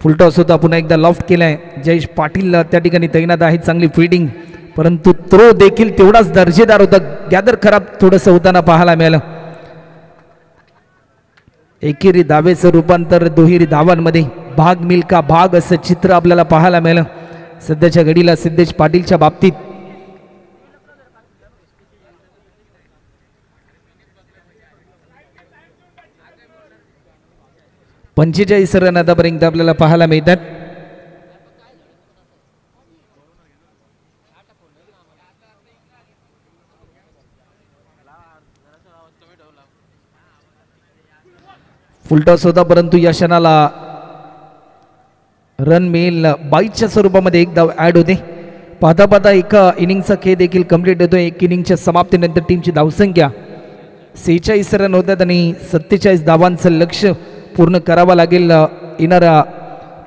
फुलटॉस होता, पुन्हा एकदा लॉफ्ट केलाय. जयेश पाटील त्या ठिकाणी तैनात आहेत. चांगली फिल्डिंग, परंतु थ्रो देखील तेवढाच दर्जेदार होता. गॅदर खराब थोडंसं होताना पाहायला मिळालं. एकेरी धावेचं रूपांतर दुहेरी धावांमध्ये भाग मिल्का भाग असं चित्र आपल्याला पाहायला मिळालं सध्याच्या घडीला सिद्धेश पाटीलच्या बाबतीत. पंचेचाळीस रन आतापर्यंत आपल्याला पाहायला मिळतात. फुलटॉस होता, परंतु या क्षणाला रन मिळेल 22च्या स्वरूपामध्ये 1 धाव ऍड होते. पाहता पाहता एका इनिंगचा खेळ देखील कंप्लीट होतो. 1 इनिंगच्या समाप्तीनंतर टीमची धावसंख्या 46 रन होतात आणि 47 धावांचं लक्ष पूर्ण करावं लागेल येणाऱ्या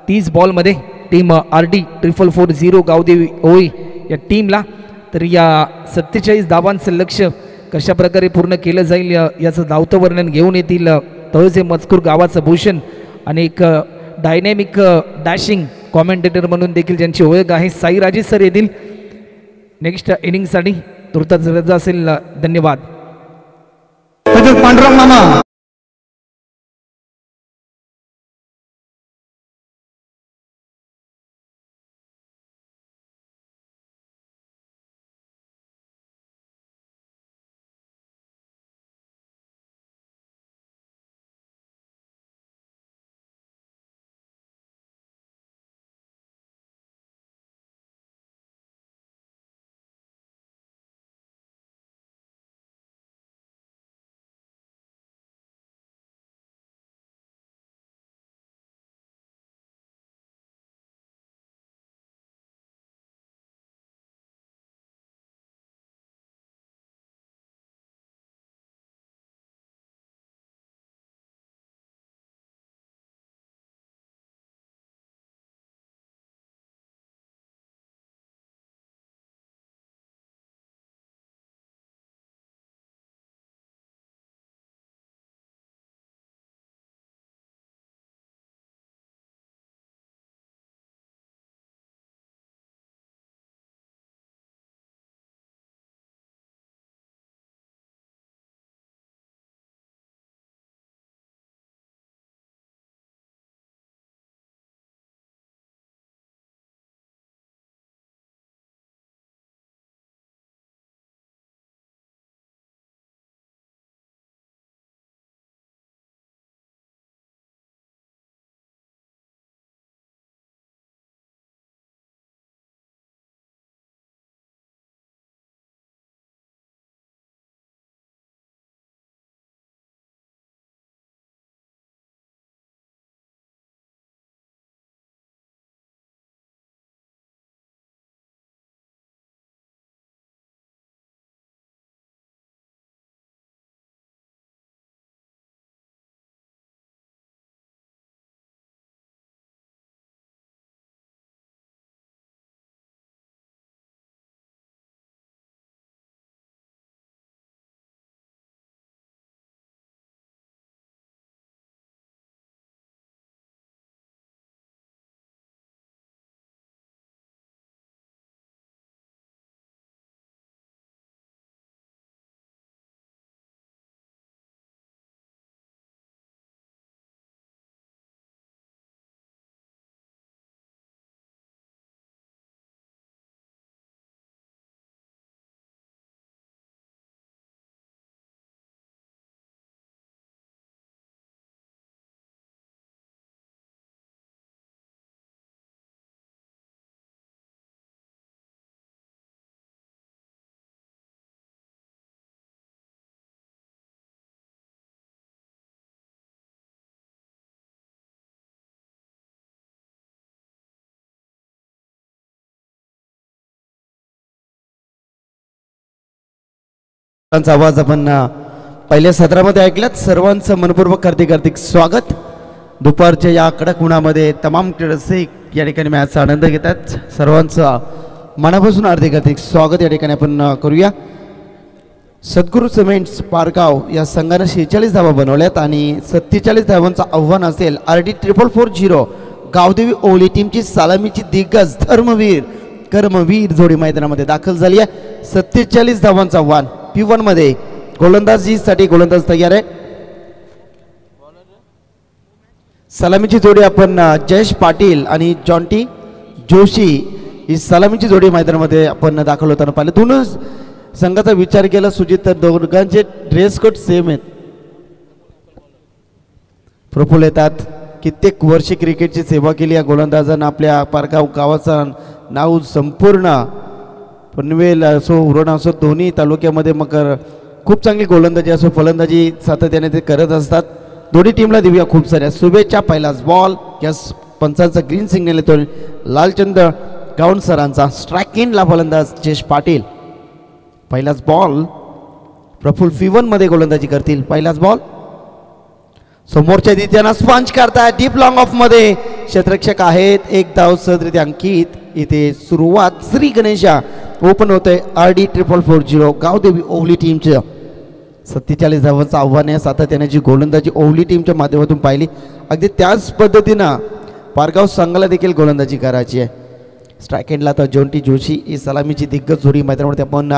30 बॉलमध्ये. टीम RD 444 गावदेवी ओळी या टीमला. तर या 47 धावांचं लक्ष कशा प्रकारे पूर्ण केलं जाईल याचं धावतं वर्णन घेऊन येतील तळोजे मजकूर गावाचं भूषण आणि एक डायनॅमिक डॅशिंग कॉमेंटेटर म्हणून देखील ज्यांची ओळख आहे साई राजेश सर येतील नेक्स्ट इनिंगसाठी. तुर्तास रजा असेल. धन्यवाद. पांडुरंग मामा. त्यांचा आवाज आपण पहिल्या सत्रामध्ये ऐकलात. सर्वांचं मनपूर्वक हार्दिक स्वागत. दुपारच्या या कडक उन्हामध्ये तमाम क्रीडारसिक या ठिकाणी मॅचचा आनंद घेतात. सर्वांचं मनापासून हार्दिक स्वागत या ठिकाणी आपण करूया. सद्गुरू सिमेंट्स पारगाव या संघानं 46 धावा बनवल्यात आणि 47 धावांचं आव्हान असेल. RD 4440 गावदेवी ओवली टीमची सलामीची दिग्गज धर्मवीर कर्मवीर जोडी मैदानामध्ये दाखल झाली आहे. 47 धावांचं आव्हान. P1 मध्ये गोलंदाजीसाठी गोलंदाज तयार आहे. सलामीची जोडी आपण जयेश पाटील आणि जॉन्टी जोशी ही सलामीची जोडी मैदानामध्ये आपण दाखल होताना पाहिलं. दोन संघाचा विचार केला सुजित तर दोघांचे ड्रेस कोड सेम आहेत. प्रफुल्ल येतात. कित्येक वर्षे क्रिकेटची सेवा केली या गोलंदाजांना. आपल्या पारगाव गावाचं नाव संपूर्ण पनवेल असो उरण असो दोन्ही तालुक्यामध्ये मग खूप चांगली गोलंदाजी असो फलंदाजी सातत्याने ते करत असतात. दोन्ही टीमला देऊया खूप साऱ्या शुभेच्छा. पहिलाच बॉल या पंचांचा ग्रीन सिग्नल येतो लालचंद गावण सरांचा. स्ट्राईक एंडला फलंदाज जयेश पाटील. पहिलाच बॉल. प्रफुल्ल P1 मध्ये गोलंदाजी करतील. पहिलाच बॉल. समोरच्या दित्यानं स्पंच करताय डीप लॉंग ऑफ मध्ये क्षेत्ररक्षक आहेत. एक धाव सहजरित्या अंकित. इथे सुरुवात श्री गणेशा ओपन होतंय. RD 4440 गावदेवी ओवली टीमचं 47 धावांचं आव्हान आहे. सातत्याने जी गोलंदाजी ओवली टीमच्या माध्यमातून पाहिली अगदी त्याच पद्धतीनं पारगाव संघाला देखील गोलंदाजी करायची आहे. स्ट्राईक एंडला तर जॉन्टी जोशी ही सलामीची दिग्गज जोडी मैदानावरती आपण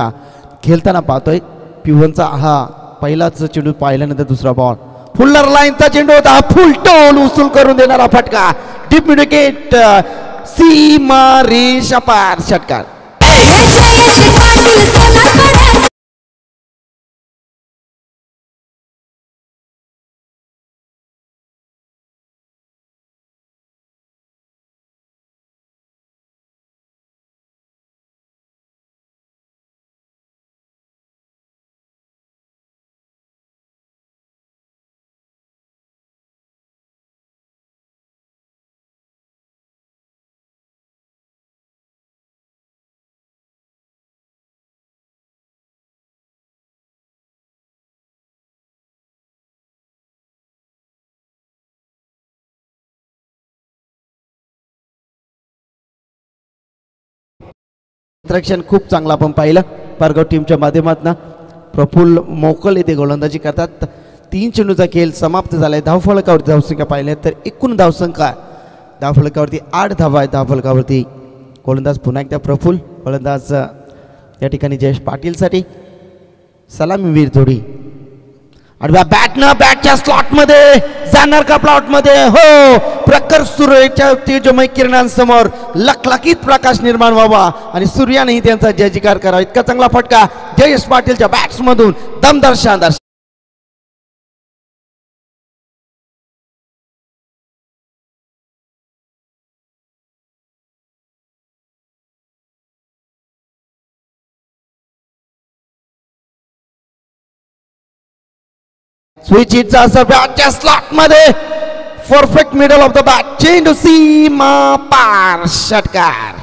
खेळताना पाहतोय. P1चा हा पहिलाच चेंडू पाहिल्यानंतर दुसरा बॉल. फुल्लर लाईनचा चेंडू होता. फुल टोल उचल करून देणारा फटका. डीप विकेट सीमा रेषा पार षटकार. क्षेत्ररक्षण खूप चांगलं आपण पाहिलं पारगाव टीमच्या माध्यमातून. प्रफुल्ल मोकल येथे गोलंदाजी करतात. 3 चेंडूचा खेळ समाप्त झालाय. धावफलकावरती धावसंख्या पाहिल्या तर एकूण धावसंख्या धावफलकावरती 8 धावा आहेत. धावफलकावरती गोलंदाज पुन्हा एकदा प्रफुल्ल. गोलंदाज या ठिकाणी जयेश पाटीलसाठी. सलामीवीर जोडी. आडव्या बॅटनं बॅटच्या स्लॉटमध्ये जाणार का प्लॉटमध्ये. हो प्रखर सूर्याच्या तेजोमय किरणांसमोर लखलखीत प्रकाश निर्माण व्हावा आणि सूर्यानेही त्यांचा जयजयकार करावा इतका चांगला फटका जयेश पाटीलच्या बॅट्समधून. दमदार शानदार. स्विच हिटचा असं बॅटच्या स्लॉट मध्ये perfect middle of the bat. चेंडू सीमा पार षटकार.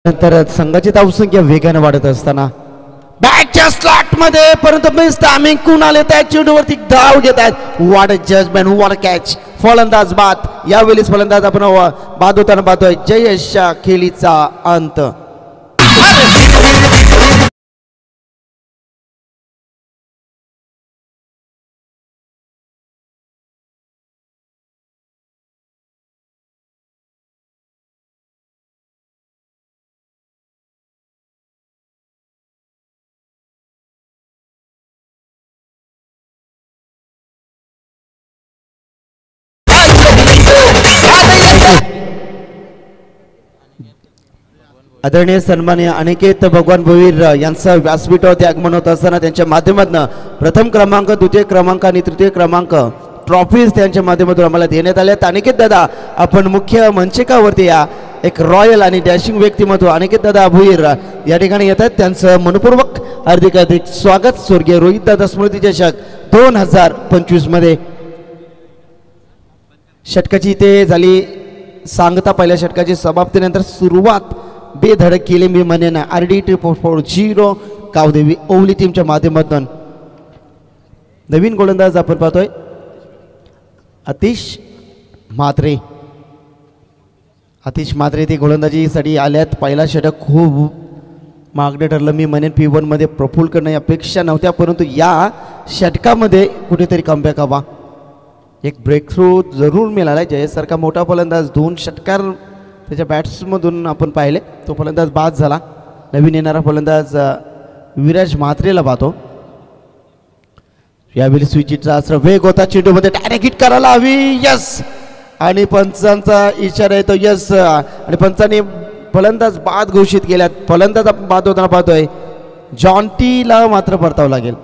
नंतर संघाची धावसंख्या वेगाने वाढत असताना बॅटच्या स्लॉट मध्ये परंतु मिस टायमिंग कुणाला त्या चेंडूवरती धाव घेत आहेत. What a judgement. What a catch. फलंदाज बाद. यावेळेस फलंदाज आपण बाद होताना पाहतोय. जयेशच्या खेळीचा अंत. आदरणीय सन्माननीय अनिकेत भगवान भोईर यांचं व्यासपीठावरती आगमन होत असताना त्यांच्या माध्यमातून प्रथम क्रमांक, द्वितीय क्रमांक आणि तृतीय क्रमांक ट्रॉफीज त्यांच्या माध्यमातून आम्हाला देण्यात आल्यात. अनिकेत दादा आपण मुख्य मंचकावरती या. एक रॉयल आणि डॅशिंग व्यक्तिमत्व अनिकेत दादा भुईर या ठिकाणी येत आहेत. त्यांचं मनपूर्वक हार्दिक हार्दिक स्वागत. स्वर्गीय रोहित दादा स्मृती चषक 2025 मध्ये षटकाची इथे झाली सांगता. पहिल्या षटकाची समाप्तीनंतर सुरुवात बेधडक केली मी म्हणेन RD 0 कावदेवी ओवली टीमच्या माध्यमातून. नवीन गोलंदाज आपण पाहतोय आतिश म्हात्रे. आतिश म्हात्रे ते गोलंदाजीसाठी आल्यात. पहिला षटक खूप मागणं ठरलं मी म्हणेन. P1 मध्ये प्रफुल्ल करणं अपेक्षा नव्हत्या, परंतु या षटकामध्ये कुठेतरी कमबॅक हवा. एक ब्रेक थ्रू जरूर मिळाला. जयसारखा मोठा फलंदाज 2 षटकार त्याच्या बॅट्समधून आपण पाहिले. तो फलंदाज बाद झाला. नवीन येणारा फलंदाज विराज म्हात्रेला पाहतो. यावेळी स्विचिटचा अस्त्र वेग होता. चेंडूमध्ये डायरेक्ट हिट करायला हवी. यस आणि पंचांचा इशारा येतो यस. आणि पंचांनी फलंदाज बाद घोषित केल्यात. फलंदाज आपण बाद होताना पाहतोय जॉन्टीला मात्र परतावं लागेल.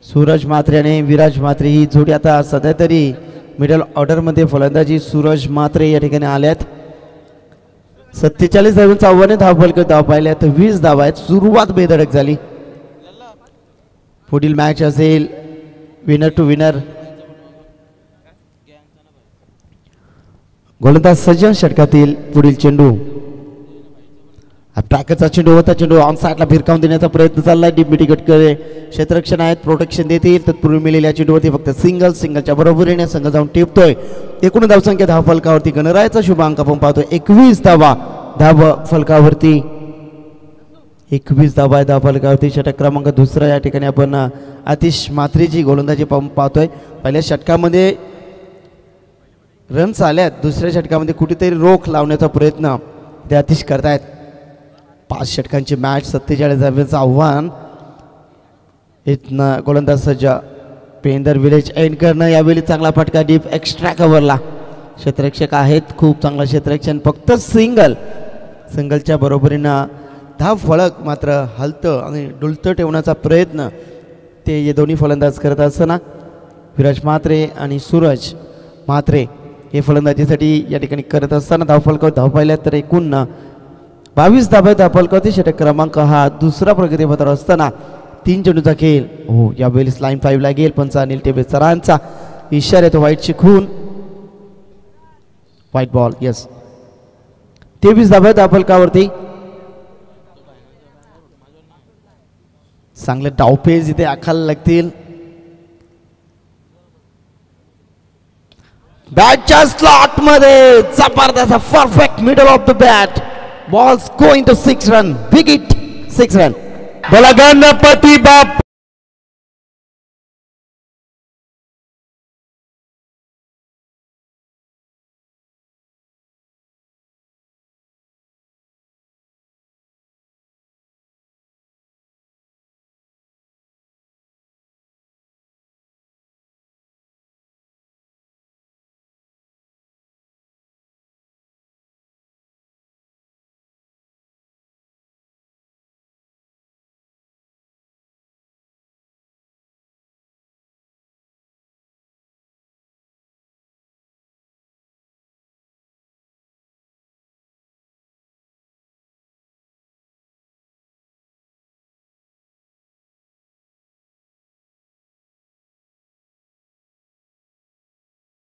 सूरज म्हात्रे आणि विराज म्हात्रे ही जोडी आता सध्या तरी मिडल ऑर्डरमध्ये फलंदाजी सूरज म्हात्रे या ठिकाणी आल्यात. 47 धावांचा आव्हाने धावफलक धाव पाहिल्यात. 20 धावा आहेत. सुरुवात बेधडक झाली. पुढील मॅच असेल विनर टू विनर. गोलंदाज सज्जन षटकातील पुढील चेंडू ट्रॅकरचा चेंडू होता. चेंडू ऑन साईडला भिरकावून देण्याचा प्रयत्न चाललाय. डीपमिटी गटकडे क्षेत्ररक्षण आहेत. प्रोटेक्शन देतील. तत्पूर्वी मिळालेल्या चेंडूवरती फक्त सिंगलच्या बरोबरीने संघ जाऊन टिपतोय. एकूण धावसंख्या धावफलकावरती गणरायाचा शुभांक आपण पाहतोय 21 धावा धावफलकावरती. 21 धावा आहे धावफलकावरती. षटक क्रमांक दुसरा या ठिकाणी आपण आतिश म्हात्रेची गोलंदाजी पाहतोय. पहिल्या षटकामध्ये रन्स आल्यात. दुसऱ्या षटकामध्ये कुठेतरी रोख लावण्याचा प्रयत्न ते आतिश करतायत. 5 षटकांची मॅच 47 धावांचं आव्हान. इथनं गोलंदाज सज्ज पेंदर विलेज एंड करणं. यावेळी चांगला फटका डीप एक्स्ट्रा कव्हरला. क्षेत्ररक्षक आहेत. खूप चांगला क्षेत्ररक्षण. फक्त सिंगलच्या बरोबरीनं धाव फलक मात्र हलतं आणि डुलतं ठेवण्याचा प्रयत्न ते दोन्ही फलंदाज करत असताना विराज म्हात्रे आणि सूरज म्हात्रे हे फलंदाजीसाठी या ठिकाणी करत असताना धावफलकावर धाव पाहिल्यात तर एकूण 22 धावा धावफलकावरती. षटक क्रमांक हा दुसरा प्रगतीपथावर असताना 3 चेंडूचा खेळ. हो यावेळी लाईन 5 ला गेल. पंच अनिल टेबे सरांचा इशारा येतो वाईटची खून. White ball. यस 23 धावा धावफलकावरती. चांगले डावपेज इथे आखायला लागतील. बॅटच्या स्लॉट मध्ये जबरदस्त perfect middle of the bat. Balls going to 6 run. Big hit 6 run. बोला गणपती बाप.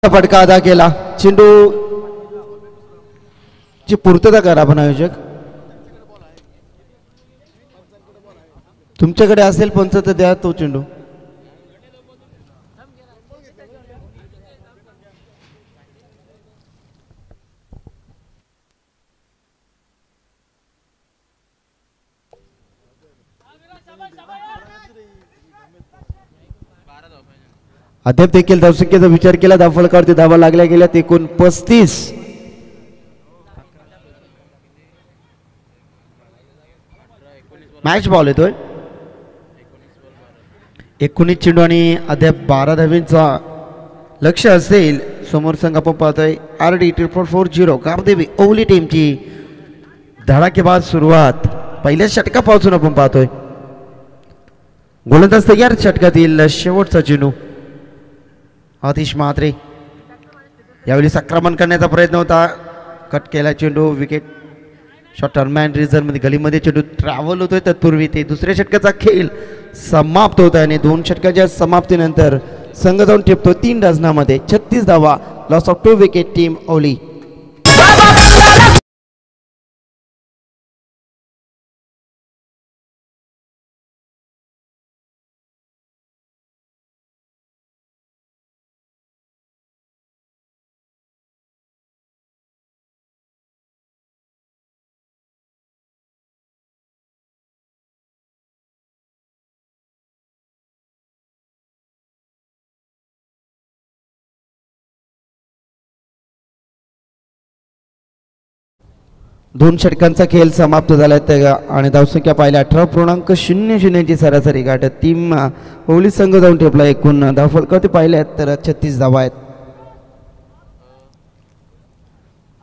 फटका अदा केला. चेंडू ची पूर्तता करा आपण आयोजक. तुमच्याकडे असेल पंच तर द्या तो चेंडू. अद्याप देखील धावसंख्येचा विचार केला धावफलकावरती धावा लागल्या गेल्या एकूण 35. मॅच बॉल येतोय 19 चेंडू आणि अद्याप 12 धावांचा लक्ष असेल. समोर संघ आपण पाहतोय RD 4440 कारदेवी ओवली टीमची धडाकेबाज सुरुवात पहिल्या षटकापासून आपण पाहतोय. गोलंदाज तयार षटकातील शेवटचा चेंडू आतिश म्हात्रे यावेळी आक्रमण करण्याचा प्रयत्न होता. कट केला चेंडू विकेट शॉर्ट टर्मॅन रिझर्व्हमध्ये गलीमध्ये चेंडू ट्रॅव्हल होतोय. तत्पूर्वी ते दुसऱ्या षटकाचा खेळ समाप्त होत आहे आणि 2 षटकाच्या समाप्तीनंतर संघ जाऊन टिपतो 3 डझनामध्ये 36 धावा. लॉस ऑफ 2 विकेट टीम ओवली. दोन षटकांचा खेळ समाप्त झाला आणि धावसंख्या पाहिल्या 18.00 ची सरासरी गाठत टीम ओवली संघ जाऊन ठेपला. एकूण धावफलकावरती पाहिल्यात तर 36 धावा आहेत.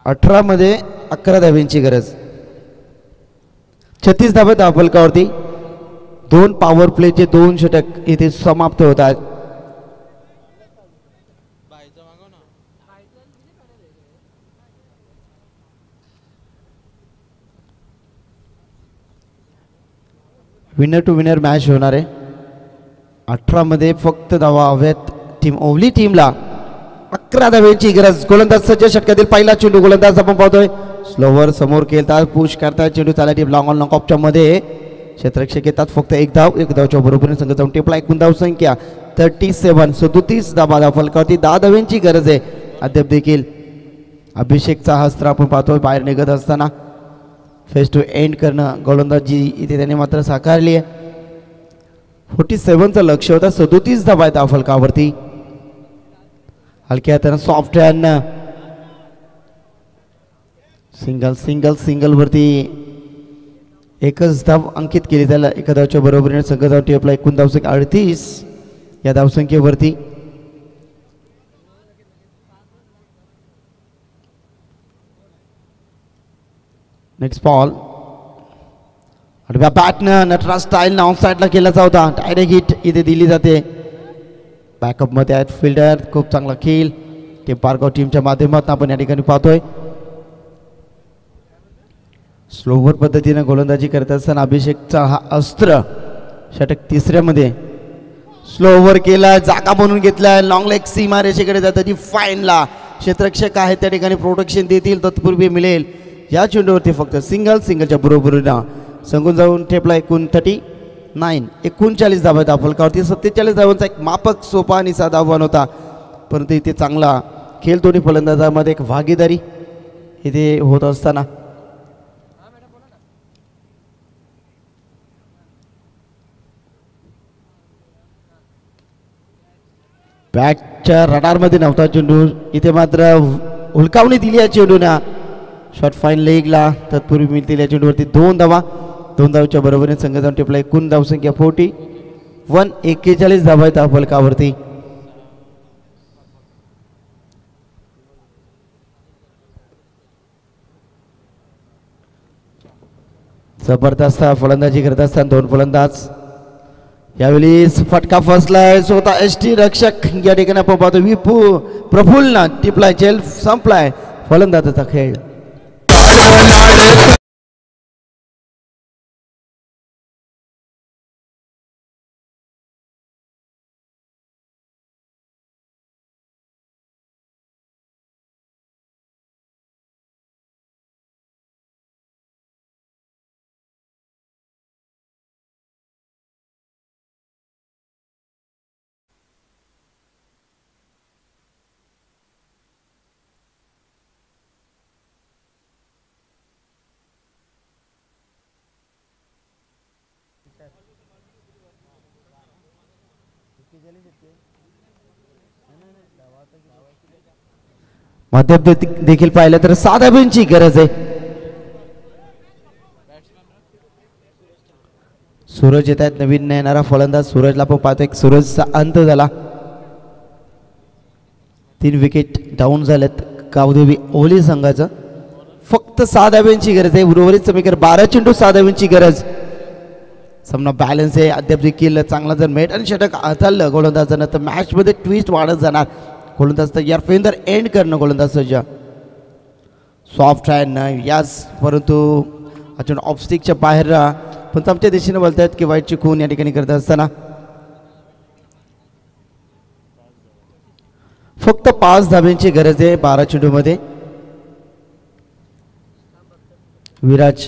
18 मध्ये 11 धावांची गरज. 36 धावा धावफलकावरती. 2 पॉवर प्लेचे 2 षटक इथे समाप्त होतात. विनर टू विनर मॅच होणार आहे. 18 मध्ये फक्त धावा हव्यात टीम ओवली टीमला. 11 धावांची गरज. गोलंदाज सज्ज षटकातील पहिला चेंडू गोलंदाज आपण पाहतोय स्लोवर समोर खेळतात पुश करतात चेंडू चाला टीम लॉंग ऑन लॉंग ऑफच्या मध्ये क्षेत्ररक्षक येतात. फक्त एक धावच्या बरोबरीने संघ जाऊन टेपला. एकूण धाव संख्या 37 धावा धावफलकावरती 10 धावांची गरज आहे. अद्याप देखील अभिषेकचा हस्त्र आपण पाहतोय बाहेर निघत असताना फेस टू एंड करणं गोलंदाजी इथे त्याने मात्र साकारली आहे. 47चं लक्ष होता. 37 धावा आहेत धावफलकावरती. हलक्या हातानं सॉफ्ट हँड सिंगल वरती एकच धाव अंकित केली. त्याला एका धावच्या बरोबरीने संघ जाऊन टेपला. एकूण धावसंख्या 38 या धावसंख्येवरती. नेक्स्ट बॉल बॅटनं नटराज स्टाईल ऑफ साईडला केला होता. डायरेक्ट हिट इथे दिली जाते. बॅकअप मध्ये आहेत फिल्डर. खूप चांगला खेळ टीम पारगाव टीमच्या माध्यमातून आपण या ठिकाणी पाहतोय. स्लोवर पद्धतीने गोलंदाजी करत असताना अभिषेकचा हा अस्त्र षटक 3ऱ्यामध्ये स्लोवर केला जागा बनवून घेतलाय. लॉंग लेग सीमा रेषेकडे जातात ती फाईनला क्षेत्ररक्षक आहे त्या ठिकाणी प्रोटेक्शन देतील. तत्पूर्वी मिळेल या चेंडूवरती फक्त सिंगलच्या बरोबरीनं संघून जाऊन ठेपला. एकूण 39 धावा धावफलकावरती. 47 धावांचा एक मापक सोपा आणि साधा आव्हान होता परंतु इथे चांगला खेळ दोन्ही फलंदाजामध्ये एक भागीदारी इथे होत असताना बॅटच्या रडारमध्ये नव्हता चेंडू. इथे मात्र हुलकावणी दिली या चेंडूना शॉर्ट फाईन लेगला. तत्पूर्वी मिळतील या चेंडूवरती 2 धावा. 2 धावच्या बरोबरीने संघ जाऊन टिपला. एकूण धावसंख्या 41 धावा आहेत धावफलकावरती. जबरदस्त फलंदाजी करत असताना 2 फलंदाज. यावेळी फटका फसलाय स्वतः एसटी रक्षक या ठिकाणी आपण पाहतो प्रफुल्ल टिपलाय. चेल संपलाय फलंदाजाचा खेळ. मध्यम देखील पाहिलं तर 6 धाब्यांची गरज आहे. सूरज येत आहेत नवीन येणारा फलंदाज. सूरजला आपण पाहतोय सूरजचा अंत झाला. 3 विकेट डाऊन झालेत गावदेवी ओली संघाचं. फक्त 6 धाब्यांची गरज आहे. उर्वरित समीकरण 12 चेंडू 6 धाब्यांची गरज. सामना बॅलन्स आहे. अद्याप देखील चांगला जर मेट आणि षटक हाताळलं गोलंदाजानं तर मॅचमध्ये ट्विस्ट वाढत जाणार. गोलंदाज तयार फेंदर एंड करणं गोलंदाज सज्ज. सॉफ्ट आहे याच परंतु अजून ऑफस्टिकच्या बाहेर राहा पण आमच्या दिशेने बोलतायत की वाईटची खून या ठिकाणी करत असताना फक्त 5 धाब्यांची गरज आहे 12 चेंडूमध्ये. विराज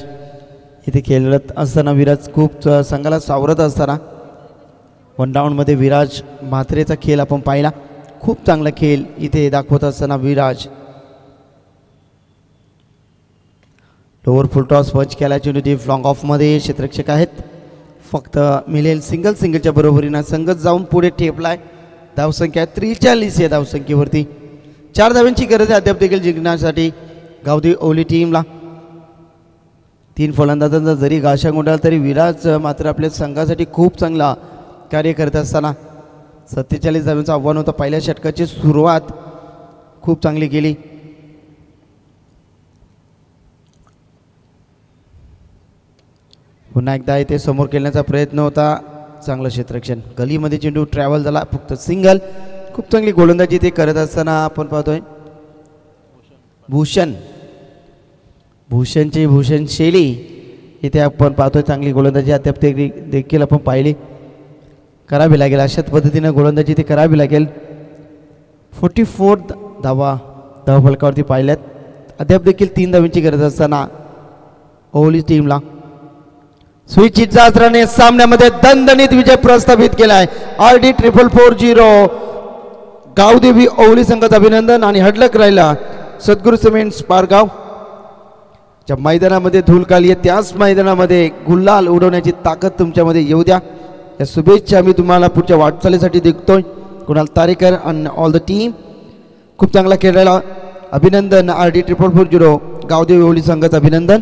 इथे खेळत असताना विराज खूप संघाला सावरत असताना 1 डाऊनमध्ये विराज म्हात्रेचा खेळ आपण पाहिला. खूप चांगला खेळ इथे दाखवत असताना विराज. लोअर फुल टॉस पंच केला. चेंडू डीप लॉंग ऑफमध्ये क्षेत्ररक्षक आहेत. फक्त मिळेल सिंगलच्या बरोबरीनं संघ जाऊन पुढे ठेपलाय. धावसंख्या 43 आहे. धावसंख्येवरती 4 धाव्यांची गरज आहे अद्याप देखील जिंकण्यासाठी गावदेवी ओली टीमला. 3 फलंदाजांचा जरी गाशा गुंडाळला तरी विराज मात्र आपल्या संघासाठी खूप चांगला कार्य करत असताना 47 धाव्यांचं आव्हान होतं. पहिल्या षटकाची सुरुवात खूप चांगली केली. पुन्हा एकदा इथे समोर खेळण्याचा प्रयत्न होता. चांगलं क्षेत्ररक्षण. गलीमध्ये चेंडू ट्रॅव्हल झाला. फक्त सिंगल. खूप चांगली गोलंदाजी इथे करत असताना आपण पाहतोय भूषण शैली इथे आपण पाहतोय. चांगली गोलंदाजी अद्याप देखील आपण पाहिली करावी लागेल. अशाच पद्धतीनं गोलंदाजी इथे करावी लागेल. 44 धावा फलकावरती पाहिल्यात. अद्याप देखील 3 धावांची गरज असताना ओली टीमला स्विच हिटच्या सामन्यामध्ये दणदणीत विजय प्रस्थापित केला आहे. RD 4440 गावदेवी ओली संघाचं अभिनंदन. आणि हडलक राहिला सद्गुरू सिमेंट्स पारगाव. ज्या मैदानामध्ये धूल काली आहे त्याच मैदानामध्ये गुलाल उडवण्याची ताकद तुमच्यामध्ये येऊ द्या. या शुभेच्छा आम्ही तुम्हाला पुढच्या वाटचालीसाठी देतोय. कुणाल तारेकर आणि ऑल द टीम. खूप चांगला खेळलेला अभिनंदन. RD 4440 गावदेवी ओली संघाचं अभिनंदन.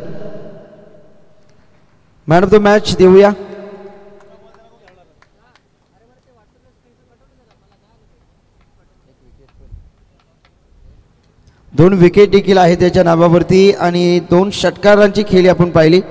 मॅन ऑफ द मॅच देऊया. दोन विकेट देखील आहे त्याच्या नावावरती आणि 2 षटकारांची खेळी आपण पाहिली.